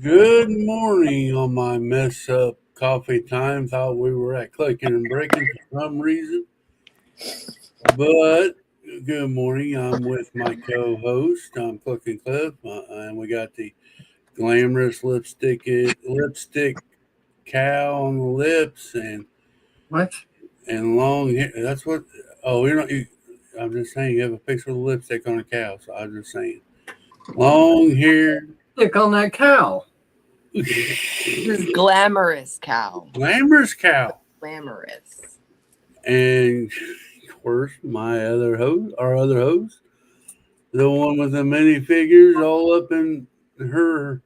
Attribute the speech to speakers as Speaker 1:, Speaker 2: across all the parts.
Speaker 1: Good morning on my mess up coffee time. Thought we were at Clicken Bricken for some reason. But good morning. I'm with my co host, I'm Clicken Cliff, and we got the glamorous lipstick cow on the lips
Speaker 2: What?
Speaker 1: and long hair. That's what. Oh, you're not. I'm just saying you have a picture of lipstick on a cow, so I'm just saying. Long hair.
Speaker 2: Stick on that cow.
Speaker 3: This glamorous cow.
Speaker 1: Glamorous cow.
Speaker 3: Glamorous.
Speaker 1: And of course, our other host, the one with the many figures all up in her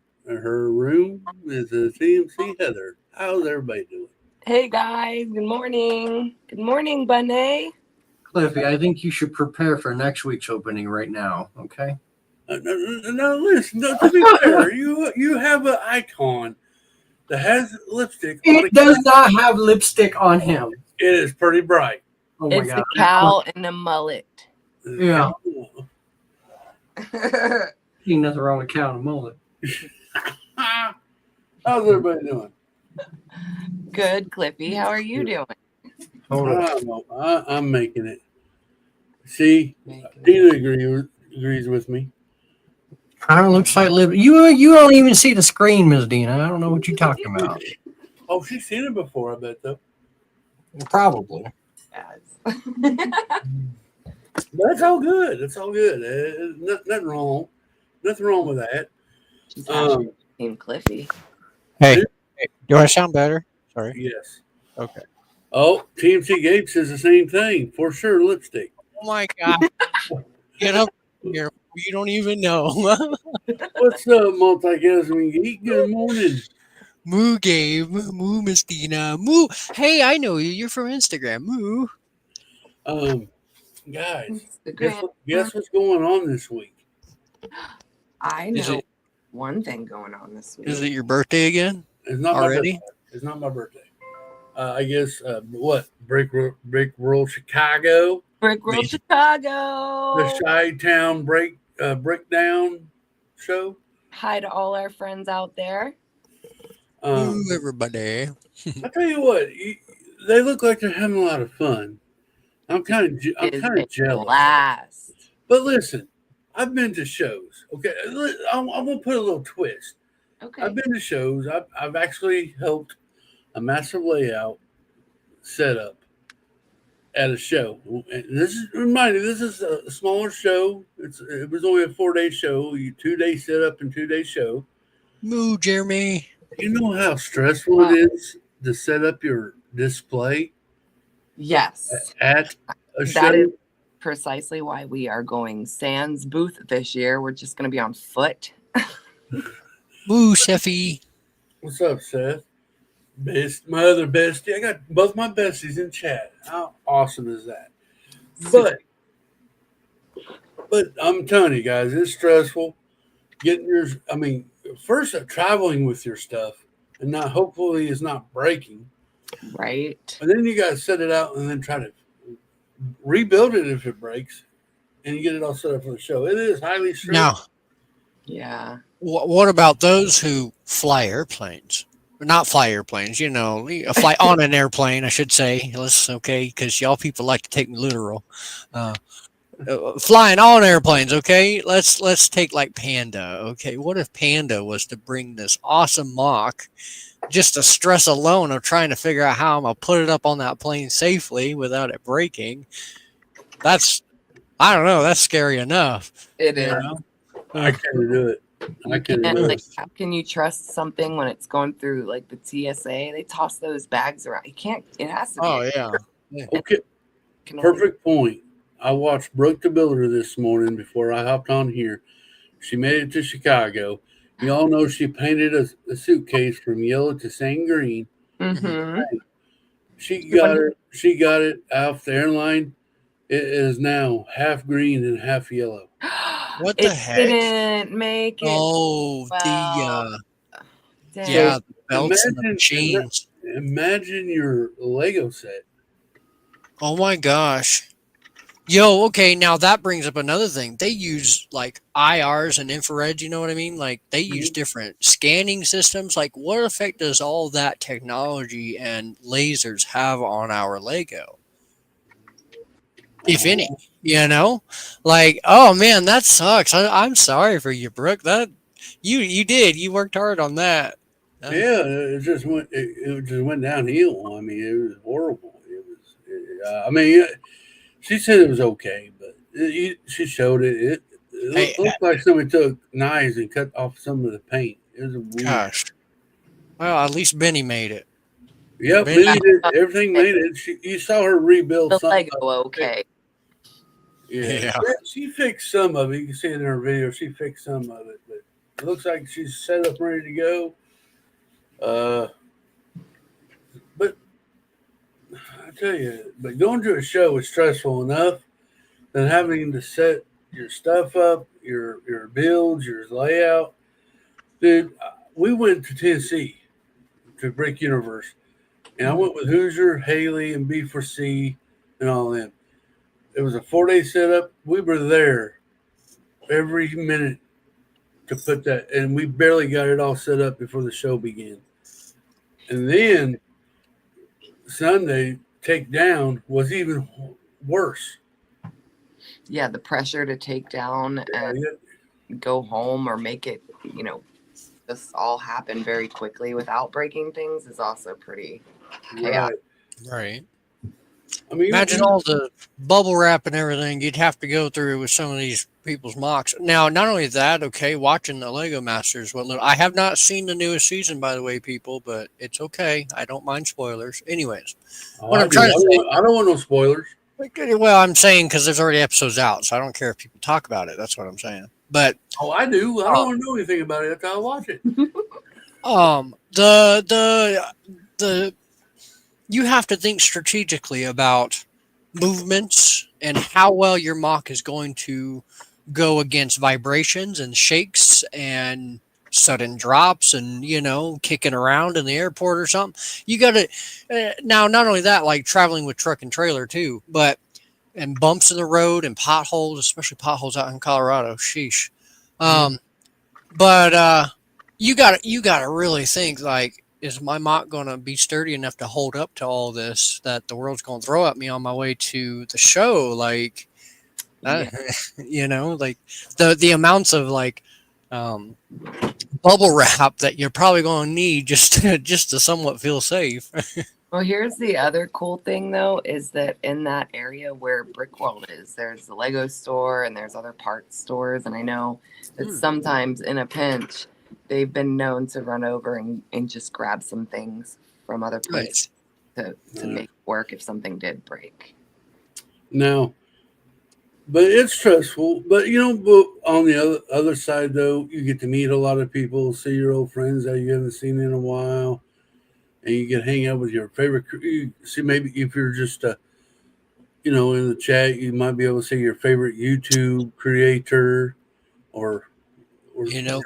Speaker 1: room, is a TMC Heather. How's everybody doing?
Speaker 3: Hey guys, good morning. Good morning, Bunny.
Speaker 2: Cliffy, I think you should prepare for next week's opening right now, okay?
Speaker 1: No, listen. No, to be fair, you have an icon that has lipstick on
Speaker 2: It
Speaker 1: it.
Speaker 2: does not have lipstick on him.
Speaker 1: It is pretty bright.
Speaker 2: Oh my
Speaker 3: It's
Speaker 2: god.
Speaker 3: the cow and the mullet.
Speaker 2: Yeah. Ain't nothing wrong with cow and a mullet.
Speaker 1: How's everybody doing?
Speaker 3: Good, Cliffy. How are you doing?
Speaker 2: Hold on.
Speaker 1: I'm making it. See,
Speaker 3: Making it.
Speaker 1: Dina agrees with me.
Speaker 2: Kind of looks like lip. You don't even see the screen, Miss Dina. I don't know what you're talking about.
Speaker 1: Oh, she's seen it before, I bet, though.
Speaker 2: Probably.
Speaker 3: Yes.
Speaker 1: That's all good. That's all good. Nothing wrong. Nothing wrong with that.
Speaker 3: She's actually named Cliffy.
Speaker 4: Hey, do I sound better? Sorry.
Speaker 1: Yes.
Speaker 4: Okay.
Speaker 1: Oh, TMC Gabe says the same thing. For sure, lipstick.
Speaker 4: Oh my God. Get up here. You don't even know.
Speaker 1: What's up, multi-gathering geek? Good morning.
Speaker 4: Moo Gabe. Moo Miss Dina. Moo. Hey, I know you. You're from Instagram. Moo.
Speaker 1: Guys,
Speaker 3: Instagram.
Speaker 1: guess what's going on this week?
Speaker 3: I
Speaker 4: Is
Speaker 3: know
Speaker 4: it-
Speaker 3: one thing going on this week.
Speaker 4: Is it your birthday again?
Speaker 1: It's not
Speaker 4: Already?
Speaker 1: my birthday. It's not my birthday. I guess what? Brick World Chicago,
Speaker 3: Brick World Chicago.
Speaker 1: the Chi-Town breakdown show.
Speaker 3: Hi to all our friends out there.
Speaker 4: Moo, everybody.
Speaker 1: I tell you what, they look like they're having a lot of fun. I'm kind of jealous.
Speaker 3: Blast.
Speaker 1: But listen, I've been to shows. Okay, I'm gonna put a little twist.
Speaker 3: Okay.
Speaker 1: I've been to shows. I've actually helped a massive layout set up at a show. And this is a smaller show. It was only a 4-day show, 2-day setup and 2-day show.
Speaker 4: Moo, Jeremy.
Speaker 1: You know how stressful it is to set up your display
Speaker 3: Yes.
Speaker 1: at a show.
Speaker 3: That is precisely why we are going sans booth this year. We're just going to be on foot.
Speaker 4: Moo, Seffy.
Speaker 1: What's up, Seth? My other bestie. I got both my besties in chat. How awesome is that? But I'm telling you guys, it's stressful getting yours. I mean, first traveling with your stuff and not hopefully it's not breaking.
Speaker 3: Right.
Speaker 1: And then you got to set it out and then try to rebuild it if it breaks, and you get it all set up for the show. It is highly stressful.
Speaker 4: Now,
Speaker 3: Yeah.
Speaker 4: what about those who fly airplanes? Not fly airplanes, fly on an airplane, I should say. Okay, because y'all people like to take me literal. Flying on airplanes, okay? Let's take like Panda, okay? What if Panda was to bring this awesome mock, just the stress alone of trying to figure out how I'm gonna put it up on that plane safely without it breaking? I don't know, that's scary enough.
Speaker 3: It is.
Speaker 1: I can't do it. I can't do it.
Speaker 3: How can you trust something when it's going through like the TSA? They toss those bags around. You can't. It has to be.
Speaker 4: Oh yeah.
Speaker 1: Okay, perfect point. I watched Brooke the Builder this morning before I hopped on here. She made it to Chicago. You all know she painted a suitcase from yellow to sand green.
Speaker 3: Mm-hmm.
Speaker 1: She got it off the airline. It is now half green and half yellow.
Speaker 4: What the heck?
Speaker 3: Didn't make it.
Speaker 4: Oh,
Speaker 3: Dang.
Speaker 4: the belts and the chains.
Speaker 1: Imagine your Lego set.
Speaker 4: Oh my gosh. Yo, okay, now that brings up another thing. They use like IRs and infrared, you know what I mean? Like they use different scanning systems. Like what effect does all that technology and lasers have on our Lego? If any, you know? Like, oh man, that sucks. I'm sorry for you, Brooke. That you worked hard on that.
Speaker 1: Yeah, it just went downhill. I mean, it was horrible. I mean, she said it was okay, but she showed it.
Speaker 4: Hey,
Speaker 1: It looked like somebody took knives and cut off some of the paint. It was weird.
Speaker 4: gosh. Well, at least Benny made it.
Speaker 1: Yep,
Speaker 4: Benny,
Speaker 1: Minnie did everything. Made it. You saw her rebuild
Speaker 3: The
Speaker 1: something.
Speaker 3: Lego, okay.
Speaker 1: Yeah,
Speaker 4: yeah.
Speaker 1: she fixed some of it. You can see it in her video. She fixed some of it, but it looks like she's set up, ready to go. But I tell you, but going to a show is stressful enough than having to set your stuff up, your builds, your layout. Dude, we went to Tennessee to Brick Universe, and I went with Hoosier, Haley, and B4C, and all them. It was a 4-day setup. We were there every minute to put that, and we barely got it all set up before the show began. And then Sunday takedown was even worse.
Speaker 3: Yeah, the pressure to take down and go home or make it, just all happen very quickly without breaking things is also pretty chaotic.
Speaker 4: Right.
Speaker 1: I mean,
Speaker 4: Imagine all the bubble wrap and everything you'd have to go through with some of these people's mocks. Now, not only that, okay, watching the Lego Masters, I have not seen the newest season, by the way, people, but it's okay. I don't mind spoilers. Anyways, what I'm trying to say.
Speaker 1: I don't want no spoilers.
Speaker 4: Well, I'm saying because there's already episodes out, so I don't care if people talk about it. That's what I'm saying. But
Speaker 1: I do. I don't want to know anything about it until I watch it.
Speaker 4: The you have to think strategically about movements and how well your mock is going to go against vibrations and shakes and sudden drops and kicking around in the airport or something. You got to now not only that, like traveling with truck and trailer too, but and bumps in the road and potholes, especially potholes out in Colorado. Sheesh. But you got to really think like, is my mock going to be sturdy enough to hold up to all this that the world's going to throw at me on my way to the show? Like, like the amounts of like bubble wrap that you're probably going to need just to somewhat feel safe.
Speaker 3: Well, here's the other cool thing, though, is that in that area where Brick World is, there's the Lego store and there's other parts stores. And I know that sometimes in a pinch, they've been known to run over and just grab some things from other places to make it work if something did break.
Speaker 1: No, but it's stressful. But but on the other side, though, you get to meet a lot of people, see your old friends that you haven't seen in a while. And you can hang out with your favorite. See, maybe if you're just, in the chat, you might be able to see your favorite YouTube creator, or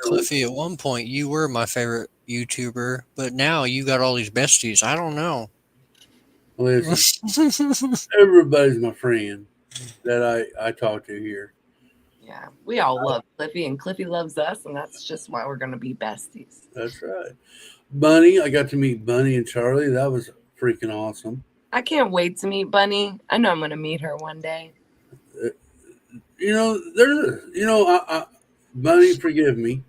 Speaker 4: Cliffy. At one point, you were my favorite YouTuber, but now you got all these besties. I don't know.
Speaker 1: Listen, everybody's my friend that I talk to here.
Speaker 3: Yeah, we all love Cliffy, and Cliffy loves us, and that's just why we're going to be besties.
Speaker 1: That's right. Bunny, I got to meet Bunny and Charlie. That was freaking awesome.
Speaker 3: I can't wait to meet Bunny. I know I'm going to meet her one day.
Speaker 1: Bunny, forgive me,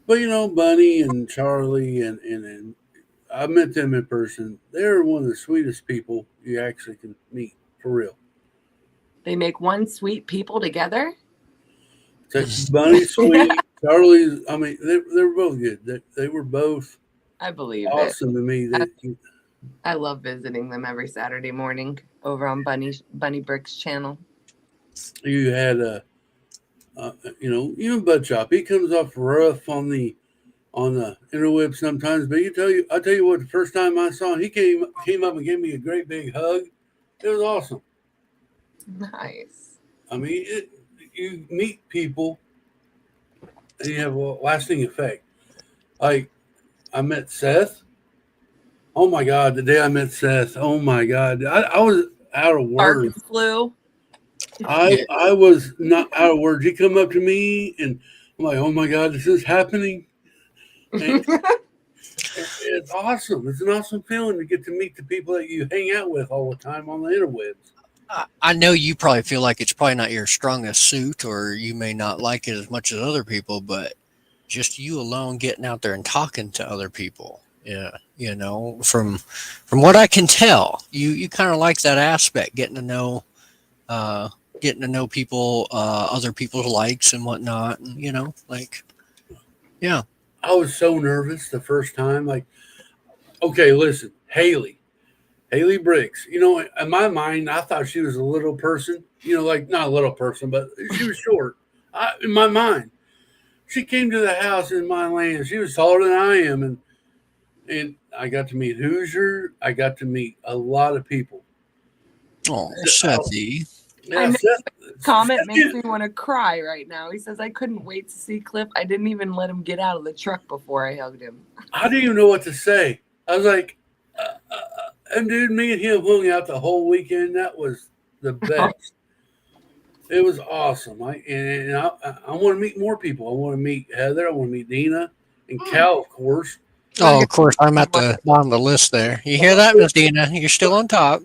Speaker 1: but Bunny and Charlie and I met them in person. They're one of the sweetest people you actually can meet, for real.
Speaker 3: They make one sweet people together?
Speaker 1: Bunny's sweet. Charlie's, I mean, they were both good. They were both
Speaker 3: I believe
Speaker 1: awesome to me.
Speaker 3: I love visiting them every Saturday morning over on Bunny Brick's channel.
Speaker 1: You had even Bud Chop. He comes off rough on the interweb sometimes, but I tell you what, the first time I saw him, he came up and gave me a great big hug. It was awesome.
Speaker 3: Nice.
Speaker 1: I mean, you meet people and you have a lasting effect. Like, I met Seth. Oh my God, the day I met Seth, oh my God. I was out of words.
Speaker 3: Flu.
Speaker 1: I was not out of words. He come up to me and I'm like, oh my God, this is happening. And it's awesome. It's an awesome feeling to get to meet the people that you hang out with all the time on the interwebs.
Speaker 4: I know you probably feel like it's probably not your strongest suit, or you may not like it as much as other people, but just you alone getting out there and talking to other people. Yeah, from what I can tell, you kind of like that aspect, getting to know people, other people's likes and whatnot, and yeah.
Speaker 1: I was so nervous the first time. Like, okay, listen, Haley Bricks. In my mind, I thought she was a little person. Like not a little person, but she was short. In my mind, she came to the house in my land. She was taller than I am, and I got to meet Hoosier. I got to meet a lot of people.
Speaker 4: Oh, Sethy.
Speaker 3: I know. Comment makes me want to cry right now. He says, I couldn't wait to see Cliff. I didn't even let him get out of the truck before I hugged him.
Speaker 1: I didn't even know what to say. I was like, and dude, me and him hung out the whole weekend. That was the best. It was awesome. I want to meet more people. I want to meet Heather. I want to meet Dina and Cal, of course.
Speaker 4: Oh, of course, I'm at the bottom of the list there. You hear that, Miss Dina? You're still on top.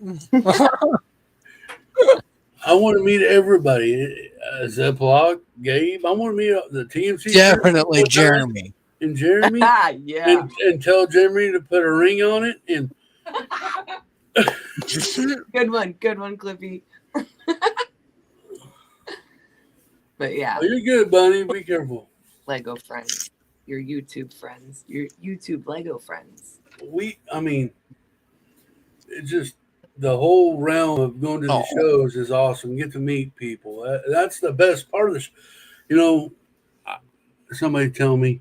Speaker 1: I want to meet everybody. Zeplock, Gabe. I want to meet the TMC.
Speaker 4: Definitely Jeremy.
Speaker 1: And Jeremy.
Speaker 3: Yeah.
Speaker 1: And tell Jeremy to put a ring on it. And
Speaker 3: Good one, Cliffy. But yeah.
Speaker 1: Oh, you're good, Bunny. Be careful.
Speaker 3: Lego friends. Your YouTube friends. Your YouTube Lego friends.
Speaker 1: It's just the whole realm of going to the shows is awesome. Get to meet people. That's the best part of this. Somebody tell me.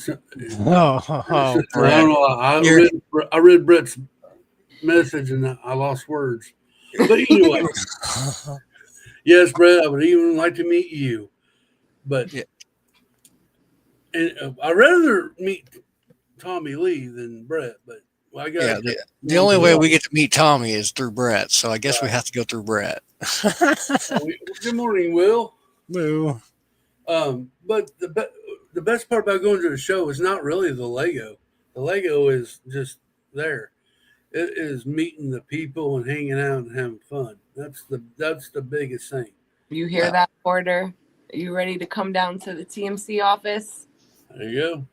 Speaker 1: I don't know. I read Brett's message and I lost words. But anyway, yes, Brett, I would even like to meet you. But and I'd rather meet Tommy Lee than Brett. But I got
Speaker 4: the only way we get to meet Tommy is through Brett. So I guess we have to go through Brett.
Speaker 1: Good morning, Will.
Speaker 4: Moo.
Speaker 1: But the best part about going to the show is not really the Lego. The Lego is just there. It is meeting the people and hanging out and having fun. That's the biggest thing.
Speaker 3: You hear that, Porter? Are you ready to come down to the TMC office?
Speaker 1: There you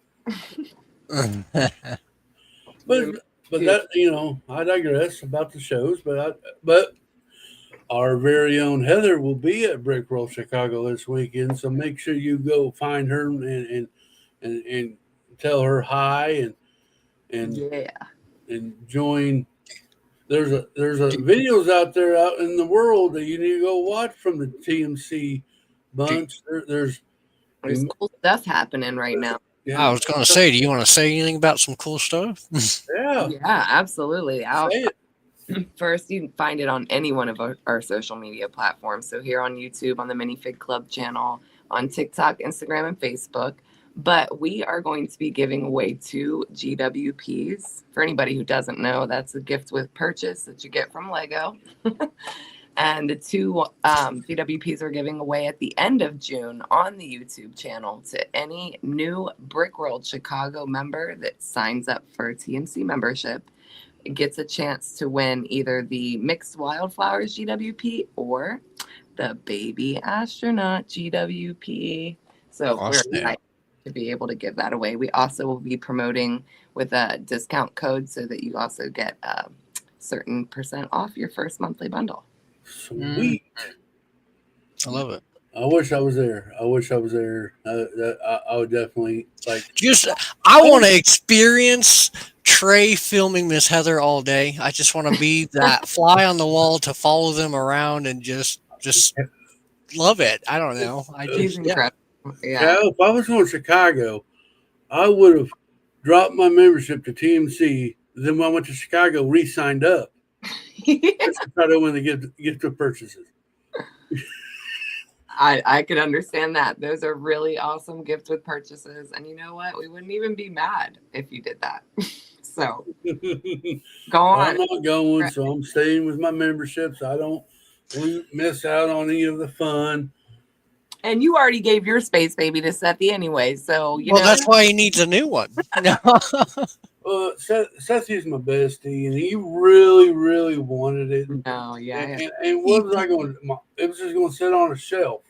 Speaker 1: go. but that I digress about the shows. But our very own Heather will be at Brickworld Chicago this weekend, so make sure you go find her and tell her hi and join. There's videos out in the world that you need to go watch from the TMC bunch. There's
Speaker 3: cool stuff happening right now.
Speaker 4: Yeah. I was going to say, do you want to say anything about some cool stuff?
Speaker 3: Yeah, absolutely. First, you can find it on any one of our social media platforms. So here on YouTube, on the Minifig Club channel, on TikTok, Instagram, and Facebook. But we are going to be giving away 2 GWPs. For anybody who doesn't know, that's a gift with purchase that you get from Lego. And the 2 GWPs are giving away at the end of June on the YouTube channel to any new Brickworld Chicago member that signs up for TMC membership. It gets a chance to win either the Mixed Wildflowers GWP or the Baby Astronaut GWP. So we're excited to be able to give that away. We also will be promoting with a discount code so that you also get a certain % off your first monthly bundle.
Speaker 1: Sweet.
Speaker 4: I love it.
Speaker 1: I wish I was there. I would definitely like.
Speaker 4: I want to experience Trey filming Miss Heather all day. I just want to be that fly on the wall to follow them around and just love it. I don't know.
Speaker 3: Incredible.
Speaker 1: Yeah. If I was going to Chicago, I would have dropped my membership to TMC. Then when I went to Chicago, re-signed up. Just to try to win the gift of purchases.
Speaker 3: I could understand that. Those are really awesome gifts with purchases. And you know what? We wouldn't even be mad if you did that. So go on.
Speaker 1: I'm not going, so I'm staying with my memberships. I don't miss out on any of the fun.
Speaker 3: And you already gave your space baby to Sethy anyway, so you
Speaker 4: Well,
Speaker 3: know.
Speaker 4: that's why he needs a new one.
Speaker 1: Seth's my bestie, and he really, really wanted it.
Speaker 3: No, yeah.
Speaker 1: And what was I going to? It was just going to sit on a shelf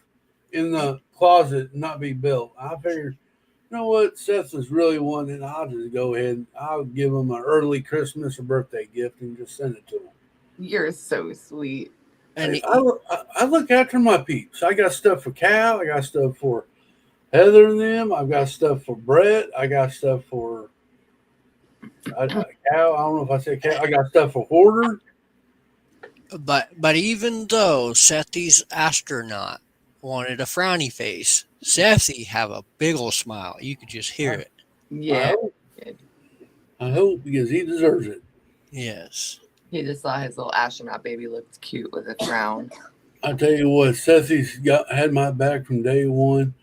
Speaker 1: in the closet and not be built. I figured, you know what? Seth is really wanting it. I'll just go ahead and I'll give him an early Christmas or birthday gift and just send it to him.
Speaker 3: You're so sweet.
Speaker 4: And
Speaker 1: I look after my peeps. I got stuff for Cal. I got stuff for Heather and them. I've got stuff for Brett. I got stuff for Cal. I don't know if I said Cal. I got stuff for Hoarder.
Speaker 4: but even though Sethy's astronaut wanted a frowny face, Sethy have a big old smile. You could just hear it.
Speaker 3: Yeah.
Speaker 1: I hope because he deserves it.
Speaker 4: Yes.
Speaker 3: He just saw his little astronaut baby looked cute with a frown.
Speaker 1: I tell you what, Sethy's had my back from day one.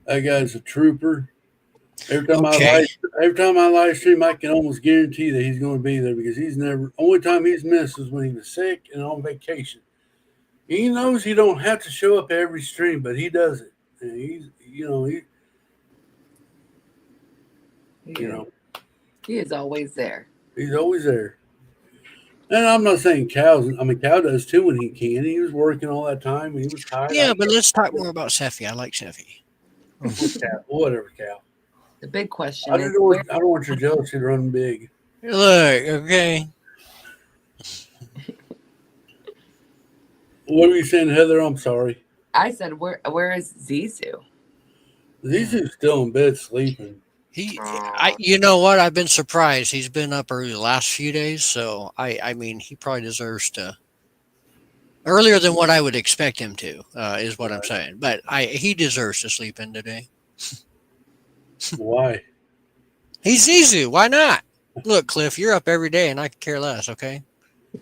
Speaker 1: That guy's a trooper. Every time I live stream, I can almost guarantee that he's going to be there because he's never. Only time he's missed is when he was sick and on vacation. He knows he don't have to show up every stream, but he does it. And he
Speaker 3: is always there.
Speaker 1: He's always there. And I'm not saying Cal does too when he can. He was working all that time. He was tired.
Speaker 4: Yeah, but let's talk more about Sethy. I like Sethy.
Speaker 1: Whatever, Cal.
Speaker 3: The big question
Speaker 1: I
Speaker 3: is,
Speaker 1: don't want your jealousy to run big.
Speaker 4: Look, okay.
Speaker 1: What are you saying, Heather? I'm sorry.
Speaker 3: I said, where is Zizou?
Speaker 1: Zizou's still in bed sleeping.
Speaker 4: You know what? I've been surprised. He's been up early the last few days, so I mean, he probably deserves to earlier than what I would expect him to. Is what I'm saying. But he deserves to sleep in today.
Speaker 1: Why?
Speaker 4: He's Zizou. Why not? Look, Cliff, you're up every day, and I could care less. Okay,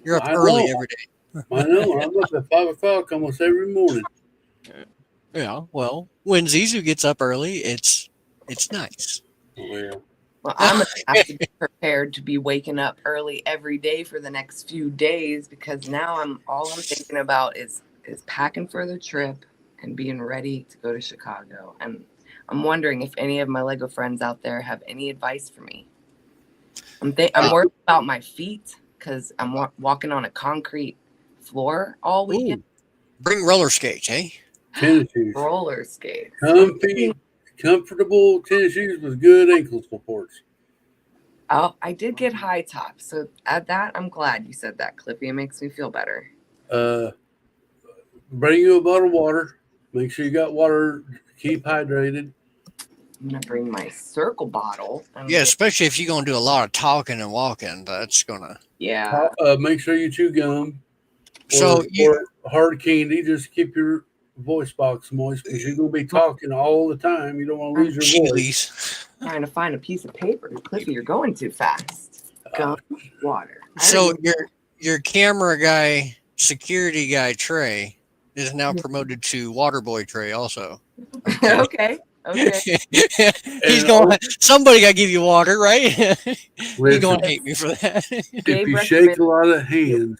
Speaker 4: you're up early every day.
Speaker 1: I know. I'm up at 5 o'clock almost every morning.
Speaker 4: Yeah. Well, when Zizou gets up early, it's nice.
Speaker 1: Well,
Speaker 3: I'm going to have to be prepared to be waking up early every day for the next few days because now all I'm thinking about is packing for the trip and being ready to go to Chicago. And I'm wondering if any of my Lego friends out there have any advice for me. I'm worried about my feet because I'm walking on a concrete floor all weekend.
Speaker 4: Ooh. Bring roller skates, eh?
Speaker 1: Tennis shoes.
Speaker 3: Roller skates.
Speaker 1: Comfortable tennis shoes with good ankle supports.
Speaker 3: Oh, I did get high tops. So at that, I'm glad you said that, Clippy. It makes me feel better.
Speaker 1: Bring you a bottle of water. Make sure you got water. Keep hydrated.
Speaker 3: I'm going to bring my circle bottle.
Speaker 4: Yeah, especially if you're going to do a lot of talking and walking. That's going to...
Speaker 3: Yeah.
Speaker 1: Make sure you chew gum.
Speaker 4: Or
Speaker 1: hard candy. Just keep your voice box moist because you're going to be talking all the time. You don't want to lose your voice.
Speaker 3: Trying to find a piece of paper. Cliffy, you're going too fast. Gum, water.
Speaker 4: So your camera guy, security guy, Trey, is now promoted to water boy Trey also.
Speaker 3: Okay.
Speaker 4: He's going. Somebody got to give you water, right? He's going to hate me for that.
Speaker 1: If you shake a lot of hand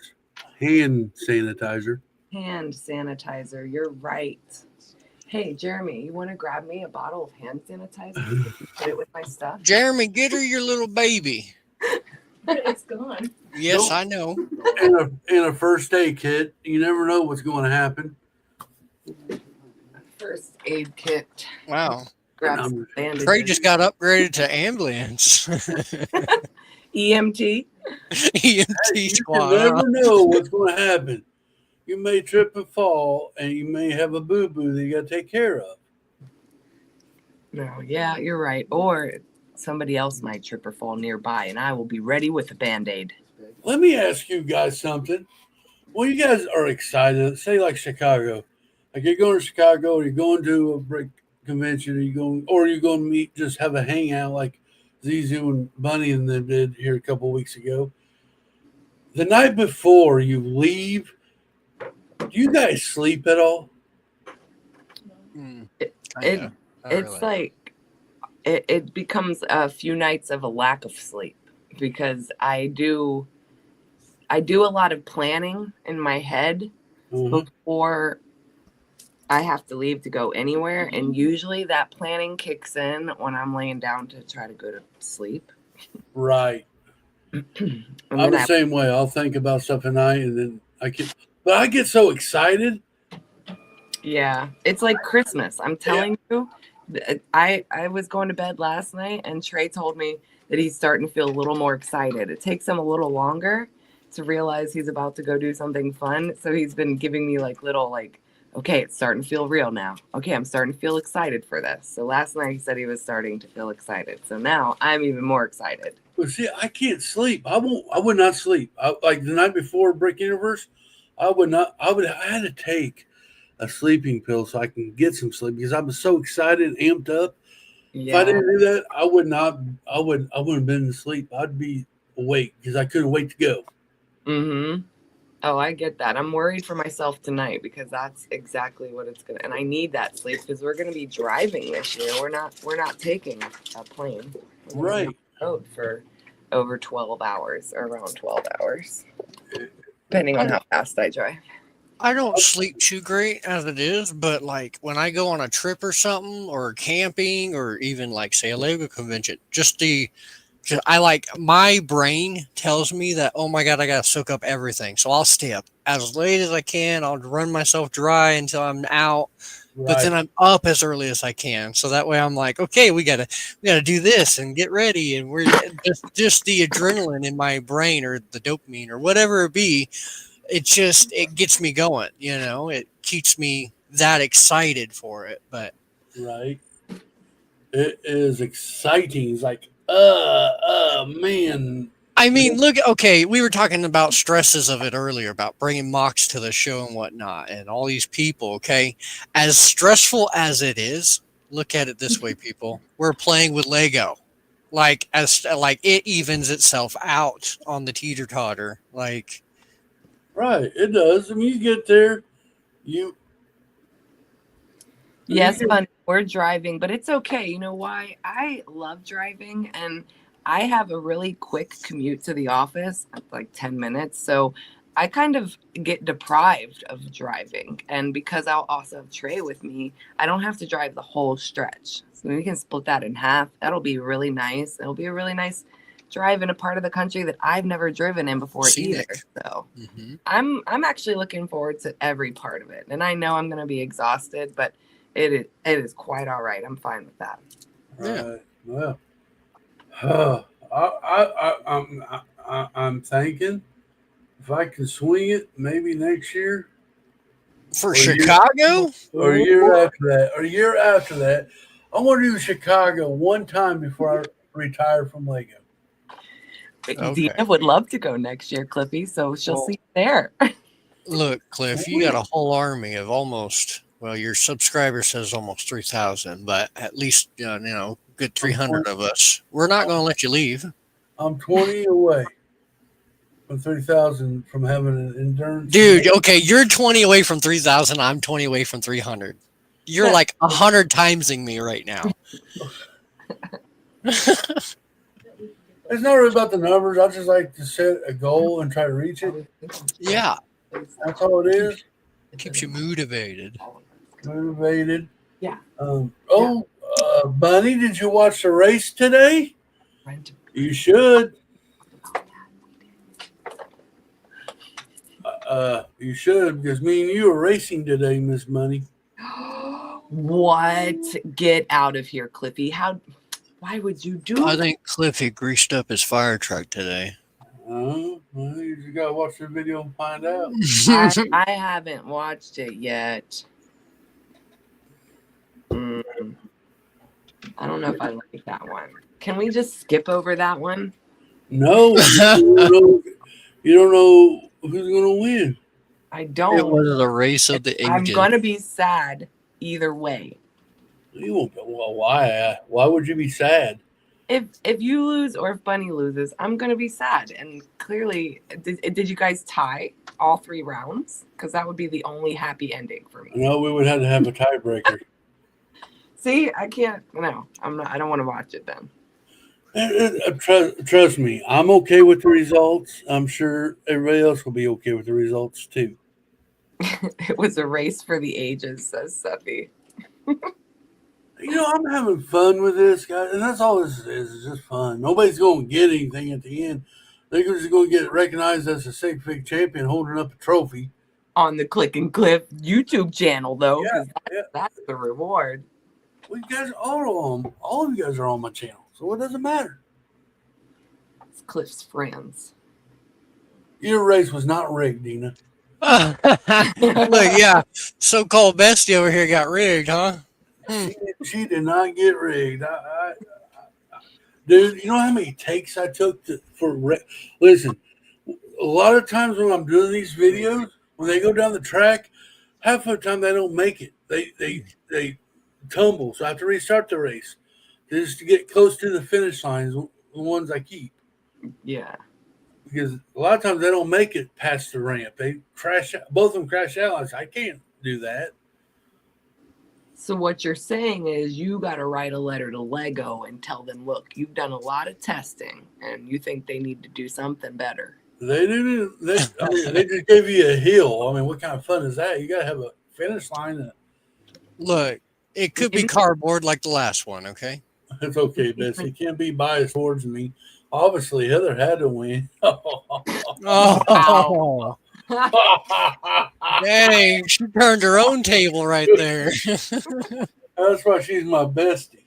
Speaker 1: sanitizer.
Speaker 3: Hand sanitizer. You're right. Hey, Jeremy, you want to grab me a bottle of hand sanitizer? Put it with my stuff.
Speaker 4: Jeremy, get her your little baby.
Speaker 3: It's gone.
Speaker 4: Yes, I know.
Speaker 1: In a first aid kit, you never know what's going to happen.
Speaker 3: First aid kit.
Speaker 4: Wow.
Speaker 3: Grab some bandages.
Speaker 4: Trey just got upgraded to ambulance.
Speaker 3: EMT.
Speaker 4: EMT squad.
Speaker 1: You never know what's going to happen. You may trip and fall, and you may have a boo-boo that you got to take care of.
Speaker 3: No, yeah, you're right. Or somebody else might trip or fall nearby, and I will be ready with a Band-Aid.
Speaker 1: Let me ask you guys something. When you guys are excited, say like Chicago, like you're going to Chicago, or you're going to a brick convention, or you're going to meet, just have a hangout like Zizou and Bunny and them did here a couple of weeks ago. The night before you leave, do you guys sleep at all?
Speaker 3: It becomes a few nights of a lack of sleep because I do a lot of planning in my head before I have to leave to go anywhere. And usually that planning kicks in when I'm laying down to try to go to sleep.
Speaker 1: Right.
Speaker 3: And
Speaker 1: I'm
Speaker 3: then
Speaker 1: the same way. I'll think about stuff at night, and then but I get so excited.
Speaker 3: yeah, it's like Christmas. I'm telling you, I was going to bed last night, and Trey told me that he's starting to feel a little more excited. It takes him a little longer to realize he's about to go do something fun. So he's been giving me like little like, okay, it's starting to feel real now. Okay, I'm starting to feel excited for this. So last night he said he was starting to feel excited. So now I'm even more excited.
Speaker 1: But see, I can't sleep. I would not sleep. Like the night before Brick Universe, I would not. I had to take a sleeping pill so I can get some sleep because I was so excited and amped up. If I
Speaker 3: Yeah.
Speaker 1: didn't do that, I would not. I wouldn't have been asleep. I'd be awake because I couldn't wait to go.
Speaker 3: Mm-hmm. Oh, I get that. I'm worried for myself tonight because that's exactly what it's gonna. And I need that sleep because we're gonna be driving this year. We're not taking a plane. We're gonna be on
Speaker 1: Right.
Speaker 3: the road for over 12 hours or around 12 hours, depending on how fast I drive.
Speaker 4: I don't sleep too great as it is, but like when I go on a trip or something, or camping, or even like say a Lego convention, I like my brain tells me that, oh my God, I gotta soak up everything. So I'll stay up as late as I can. I'll run myself dry until I'm out, but then
Speaker 1: Right.
Speaker 4: I'm up as early as I can. So that way I'm like, okay, we gotta do this and get ready, and we're just the adrenaline in my brain or the dopamine or whatever it be. It gets me going, it keeps me that excited for it. But
Speaker 1: Right. It is exciting. It's like, man.
Speaker 4: I mean, look, okay, we were talking about stresses of it earlier about bringing mocks to the show and whatnot and all these people. Okay, as stressful as it is, look at it this way, people. We're playing with Lego, like it evens itself out on the teeter totter. Like,
Speaker 1: Right. It does. I mean, you get there, you.
Speaker 3: Yes,
Speaker 1: you
Speaker 3: fun. We're driving, but it's okay. You know why? I love driving, and I have a really quick commute to the office, like 10 minutes. So I kind of get deprived of driving. And because I'll also have Trey with me, I don't have to drive the whole stretch. So we can split that in half. That'll be really nice. It'll be a really nice drive in a part of the country that I've never driven in before
Speaker 4: scenic.
Speaker 3: either. So
Speaker 4: Mhm.
Speaker 3: I'm actually looking forward to every part of it. And I know I'm going to be exhausted, but it is quite all right. I'm fine with that.
Speaker 4: Yeah.
Speaker 1: Well, I'm thinking if I can swing it, maybe next year
Speaker 4: For
Speaker 1: or a year,
Speaker 4: Chicago,
Speaker 1: or a year after that, or a year after that. I want to do Chicago one time before I retire from Lego.
Speaker 4: Okay.
Speaker 3: Dina would love to go next year, Cliffy, so she'll
Speaker 1: Well,
Speaker 3: see you there.
Speaker 4: Look, Cliff, you got a whole army of almost, well, your subscriber says almost 3,000, but at least, good 300 of us. We're not going to let you leave.
Speaker 1: I'm 20 away from 3,000 from having an endurance.
Speaker 4: Dude, okay, you're 20 away from 3,000. I'm 20 away from 300. You're like 100 timesing me right now.
Speaker 1: It's not really about the numbers. I just like to set a goal and try to reach it.
Speaker 4: Yeah,
Speaker 1: That's all it is.
Speaker 4: keeps you motivated.
Speaker 1: Motivated.
Speaker 3: Yeah.
Speaker 1: Bunny, did you watch the race today? You should. You should, because me and you are racing today, Miss Bunny.
Speaker 3: What? Get out of here, Cliffy. Why would you do
Speaker 4: I think Cliffy greased up his fire truck today.
Speaker 1: Well, you just gotta watch the video and find out.
Speaker 3: I haven't watched it yet. I don't know if I like that one. Can we just skip over that one?
Speaker 1: No, you don't know who's gonna win.
Speaker 3: I
Speaker 4: It
Speaker 3: don't.
Speaker 4: was the race of the
Speaker 3: I'm
Speaker 4: ages.
Speaker 3: gonna be sad either way.
Speaker 1: You won't. Well, why? Why would you be sad?
Speaker 3: If you lose or if Bunny loses, I'm gonna be sad. And clearly, did you guys tie all 3 rounds? Because that would be the only happy ending for me.
Speaker 1: No, we would have to have a tiebreaker.
Speaker 3: See, I can't. No, I'm not. I don't want to watch it then.
Speaker 1: Trust me, I'm okay with the results. I'm sure everybody else will be okay with the results too.
Speaker 3: It was a race for the ages, says Seffy.
Speaker 1: I'm having fun with this, guys, and that's all this is. It's just fun. Nobody's going to get anything at the end. They're just going to get recognized as a Sig Fig champion holding up a trophy.
Speaker 3: On the Click and Cliff YouTube channel, though, because
Speaker 1: Yeah.
Speaker 3: that's the reward.
Speaker 1: Well, you guys are all of you guys are on my channel, so what does it matter?
Speaker 3: It's Cliff's friends.
Speaker 1: Your race was not rigged, Dina.
Speaker 4: Look, yeah, so-called bestie over here got rigged, huh?
Speaker 1: She did not get rigged. Dude, you know how many takes I took listen, a lot of times when I'm doing these videos, when they go down the track, half of the time they don't make it. They tumble, so I have to restart the race just to get close to the finish lines, the ones I keep.
Speaker 3: Yeah.
Speaker 1: Because a lot of times they don't make it past the ramp. They crash out. Both of them crash out. I say, I can't do that.
Speaker 3: So what you're saying is you got to write a letter to Lego and tell them, look, you've done a lot of testing and you think they need to do something better.
Speaker 1: They do. They just gave you a hill. I mean, what kind of fun is that? You got to have a finish line.
Speaker 4: Look, it could be cardboard like the last one, okay?
Speaker 1: It's okay, Bessie. You can't be biased towards me. Obviously, Heather had to win.
Speaker 4: Oh, dang, she turned her own table right there.
Speaker 1: That's why she's my bestie.